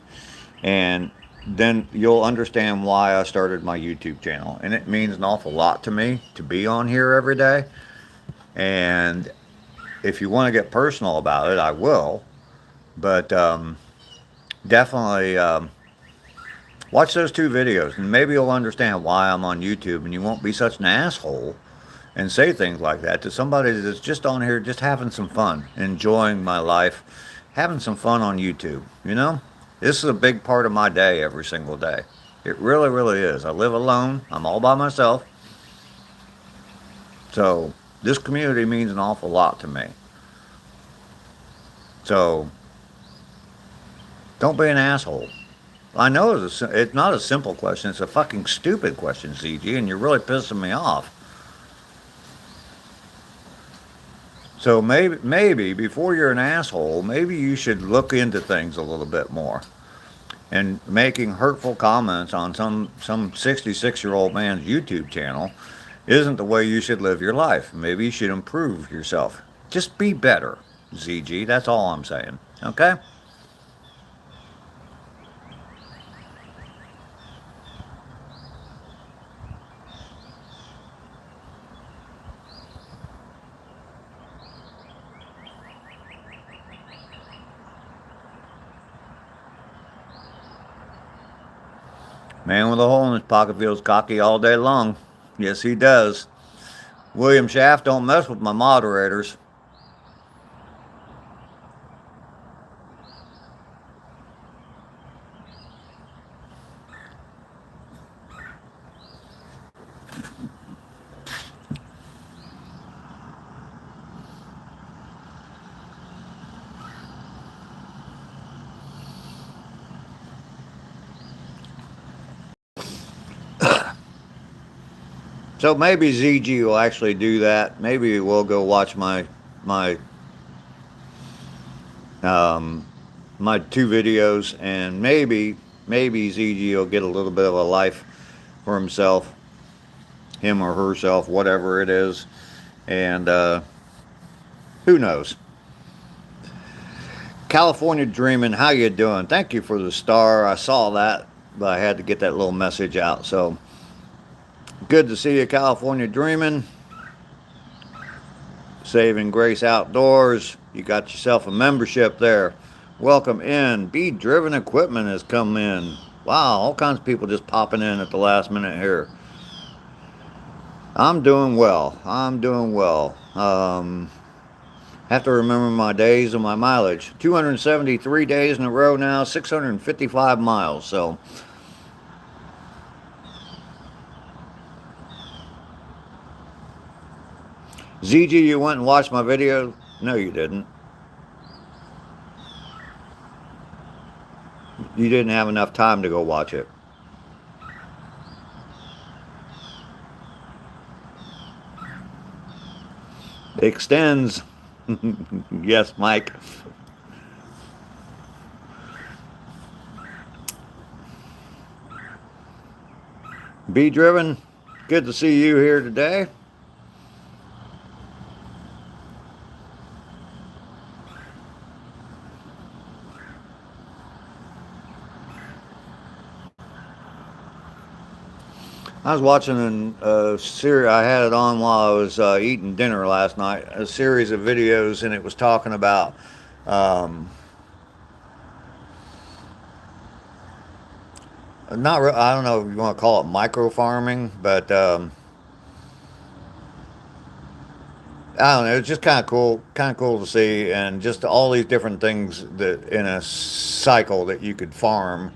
and then you'll understand why I started my YouTube channel. And it means an awful lot to me to be on here every day. And if you want to get personal about it, I will. But definitely watch those 2 videos, and maybe you'll understand why I'm on YouTube, and you won't be such an asshole and say things like that to somebody that's just on here just having some fun, enjoying my life, having some fun on YouTube. You know, this is a big part of my day every single day. It really, really is. I live alone. I'm all by myself. So this community means an awful lot to me. So don't be an asshole. I know it's not a simple question. It's a fucking stupid question, CG, and you're really pissing me off. So maybe before you're an asshole, maybe you should look into things a little bit more. And making hurtful comments on some 66-year-old man's YouTube channel isn't the way you should live your life. Maybe you should improve yourself. Just be better, ZG. That's all I'm saying. Okay? Man with a hole in his pocket feels cocky all day long. Yes, he does. William Shaft, don't mess with my moderators. So maybe ZG will actually do that. Maybe we'll go watch my um, my 2 videos, and maybe ZG will get a little bit of a life for himself, him or herself, whatever it is, and who knows. California Dreaming, how you doing? Thank you for the star. I saw that, but I had to get that little message out. So good to see you, California Dreaming. Saving Grace Outdoors. You got yourself a membership there. Welcome in. Be Driven Equipment has come in. Wow, all kinds of people just popping in at the last minute here. I'm doing well. I'm doing well. Have to remember my days and my mileage. 273 days in a row now, 655 miles. So ZG, you went and watched my video? No, you didn't. You didn't have enough time to go watch it. Extends. Yes, Mike. Be Driven, good to see you here today. I was watching a series. I had it on while I was eating dinner last night. A series of videos, and it was talking about not. I don't know if you want to call it micro farming, but I don't know. It's just kind of cool to see, and just all these different things that in a cycle that you could farm.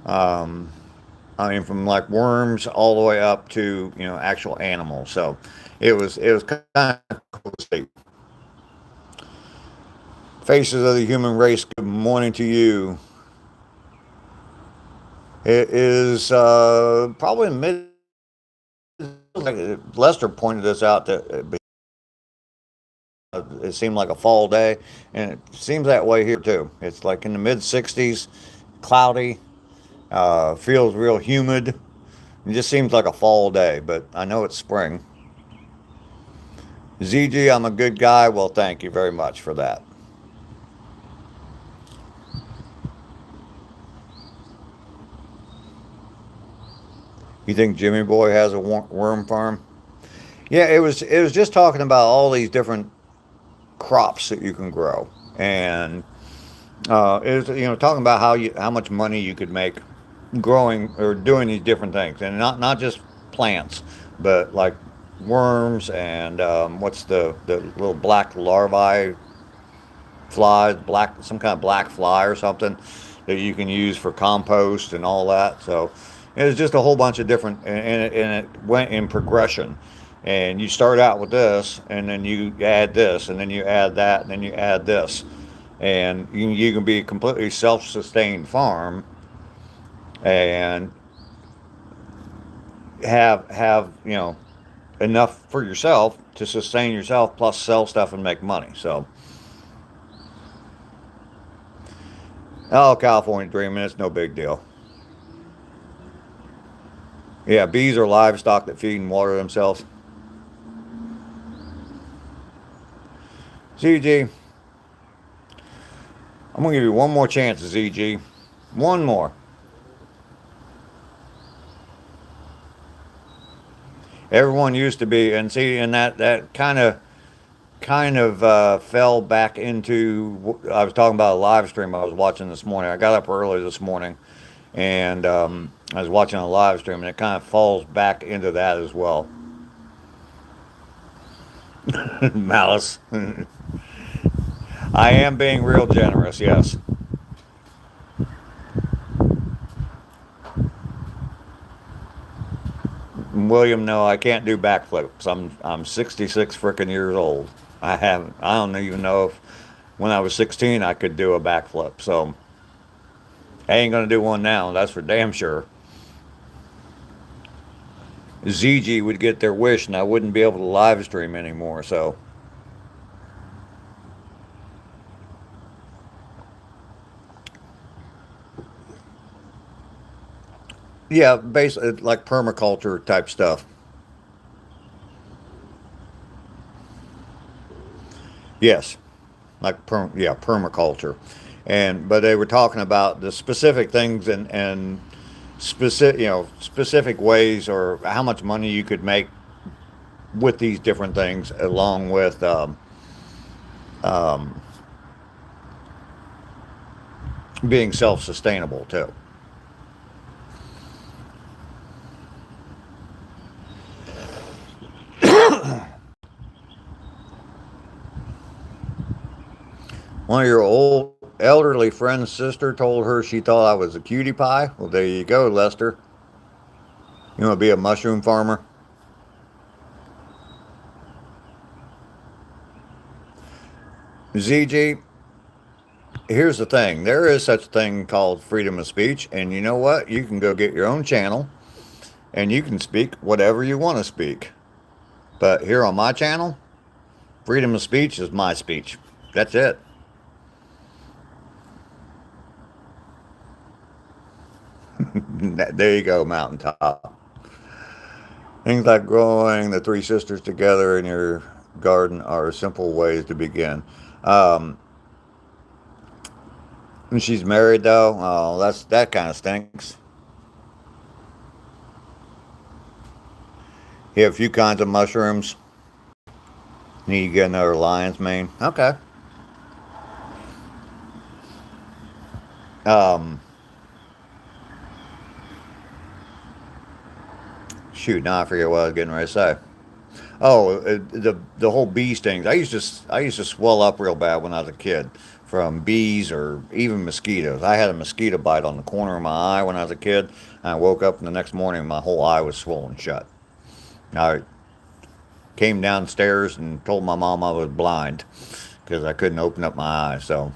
Um, I mean, from like worms all the way up to actual animals. So it was kind of cool to see. Faces of the human race. Good morning to you. It is probably mid. Like Lester pointed this out that it seemed like a fall day, and it seems that way here too. It's like in the mid 60s, cloudy, feels real humid. It just seems like a fall day, but I know it's spring. ZG, I'm a good guy. Well, thank you very much for that. You think Jimmy Boy has a worm farm? Yeah, it was just talking about all these different crops that you can grow, and is talking about how much money you could make growing or doing these different things, and not just plants, but like worms and what's the little black larvae flies, black some kind of black fly or something that you can use for compost and all that. So it was just a whole bunch of different, and it went in progression. And you start out with this, and then you add this, and then you add that, and then you add this, and you can be a completely self-sustained farm and have enough for yourself to sustain yourself plus sell stuff and make money. So, oh, California dreaming, it's no big deal. Yeah, bees are livestock that feed and water themselves. ZG, I'm gonna give you one more chance, ZG. One more. Everyone used to be, and see, and that kind of fell back into. I was talking about a live stream I was watching this morning. I got up early this morning, and I was watching a live stream, and it kind of falls back into that as well. Malice. I am being real generous, yes. William, no, I can't do backflips. I'm 66 freaking years old. I haven't. I don't even know if when I was 16 I could do a backflip. So I ain't gonna do one now. That's for damn sure. ZG would get their wish, and I wouldn't be able to live stream anymore. So yeah, basically like permaculture type stuff. Yes, like permaculture, and but they were talking about the specific things and specific specific ways or how much money you could make with these different things, along with um, being self-sustainable too. One of your old elderly friend's sister told her she thought I was a cutie pie. Well, there you go, Lester. You want to be a mushroom farmer? ZG, here's the thing. There is such a thing called freedom of speech, and you know what? You can go get your own channel, and you can speak whatever you want to speak. But here on my channel, freedom of speech is my speech. That's it. There you go, mountaintop. Things like growing the three sisters together in your garden are simple ways to begin. Um, and she's married though. Oh, that kind of stinks. You have a few kinds of mushrooms. Need to get another lion's mane. Okay. Um, Shoot, now I forget what I was getting ready to say. Oh, the whole bee stings. I used to swell up real bad when I was a kid from bees or even mosquitoes. I had a mosquito bite on the corner of my eye when I was a kid. And I woke up and the next morning my whole eye was swollen shut. I came downstairs and told my mom I was blind because I couldn't open up my eyes. So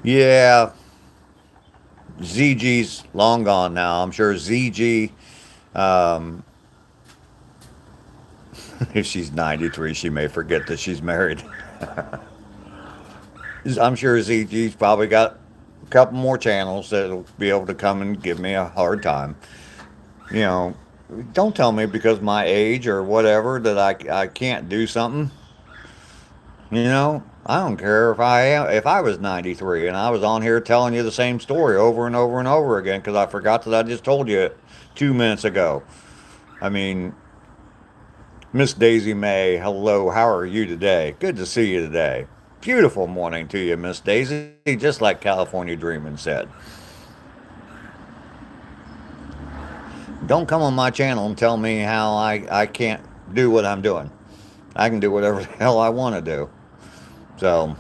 yeah, ZG's long gone now. I'm sure ZG, um, if she's 93, she may forget that she's married. I'm sure ZG's probably got a couple more channels that'll be able to come and give me a hard time. You know, don't tell me because my age or whatever that I can't do something. I don't care if I was 93 and I was on here telling you the same story over and over and over again because I forgot that I just told you it 2 minutes ago. I mean, Miss Daisy May, hello, how are you today? Good to see you today. Beautiful morning to you, Miss Daisy, just like California Dreamin' said. Don't come on my channel and tell me how I can't do what I'm doing. I can do whatever the hell I want to do. So,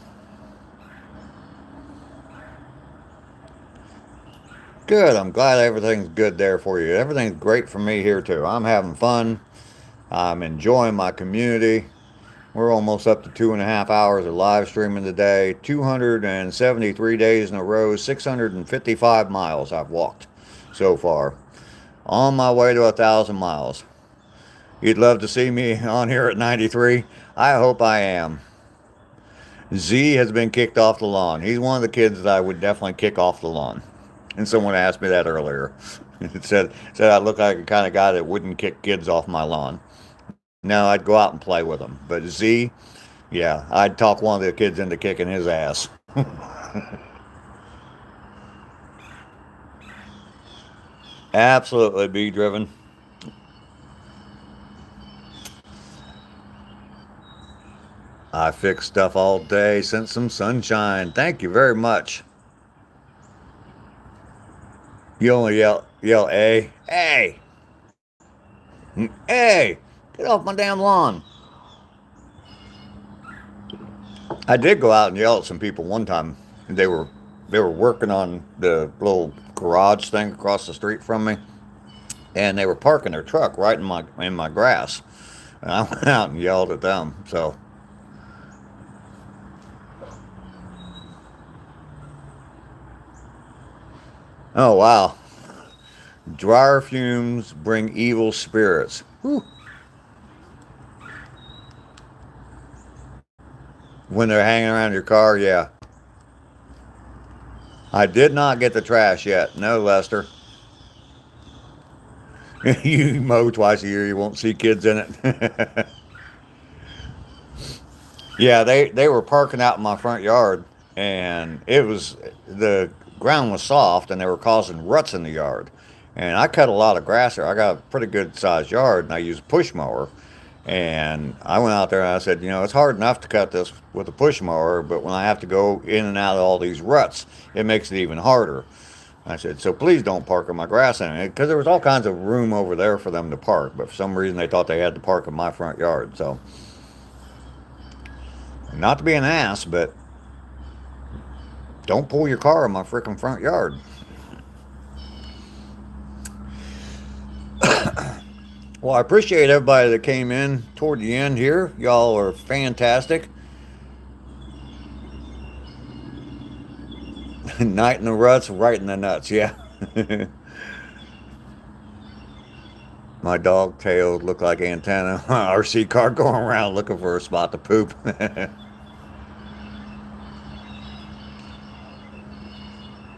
good. I'm glad everything's good there for you. Everything's great for me here, too. I'm having fun. I'm enjoying my community. We're almost up to 2.5 hours of live streaming today. 273 days in a row, 655 miles I've walked so far. On my way to 1,000 miles. You'd love to see me on here at 93? I hope I am. Z has been kicked off the lawn. He's one of the kids that I would definitely kick off the lawn. And someone asked me that earlier. It said I look like the kind of guy that wouldn't kick kids off my lawn. No, I'd go out and play with them. But Z, yeah, I'd talk one of the kids into kicking his ass. Absolutely, be driven. I fix stuff all day, sent some sunshine. Thank you very much. You only yell, A. Hey! Hey! Get off my damn lawn. I did go out and yell at some people one time. They were working on the little garage thing across the street from me, and they were parking their truck right in my grass. And I went out and yelled at them. So, oh wow, dryer fumes bring evil spirits. Whew. When they're hanging around your car, yeah. I did not get the trash yet. No, Lester. You mow twice a year, you won't see kids in it. Yeah, they were parking out in my front yard, and the ground was soft, and they were causing ruts in the yard. And I cut a lot of grass there. I got a pretty good sized yard, and I use a push mower. And I went out there and I said, it's hard enough to cut this with a push mower, but when I have to go in and out of all these ruts, it makes it even harder. I said, so please don't park in my grass in it, because there was all kinds of room over there for them to park, but for some reason they thought they had to park in my front yard. So, not to be an ass, but don't pull your car in my freaking front yard. Well, I appreciate everybody that came in toward the end here. Y'all are fantastic. Night in the ruts, right in the nuts, yeah. My dog tails look like antenna. RC car going around looking for a spot to poop.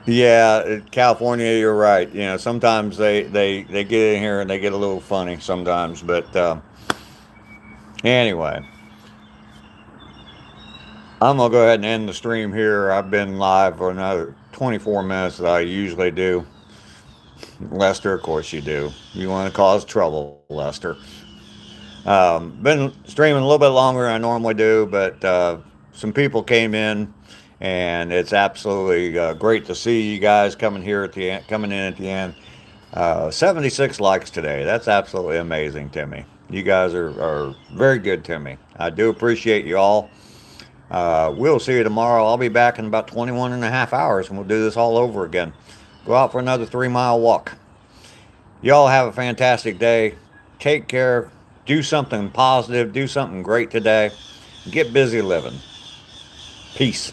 Yeah, California, you're right. Sometimes they get in here and they get a little funny sometimes. But anyway, I'm going to go ahead and end the stream here. I've been live for another 24 minutes that I usually do. Lester, of course you do. You want to cause trouble, Lester. Been streaming a little bit longer than I normally do, but some people came in. And it's absolutely great to see you guys coming in at the end. 76 likes today. That's absolutely amazing to me. You guys are very good to me. I do appreciate you all. We'll see you tomorrow. I'll be back in about 21.5 hours, and we'll do this all over again. Go out for another 3-mile walk. Y'all have a fantastic day. Take care. Do something positive. Do something great today. Get busy living. Peace.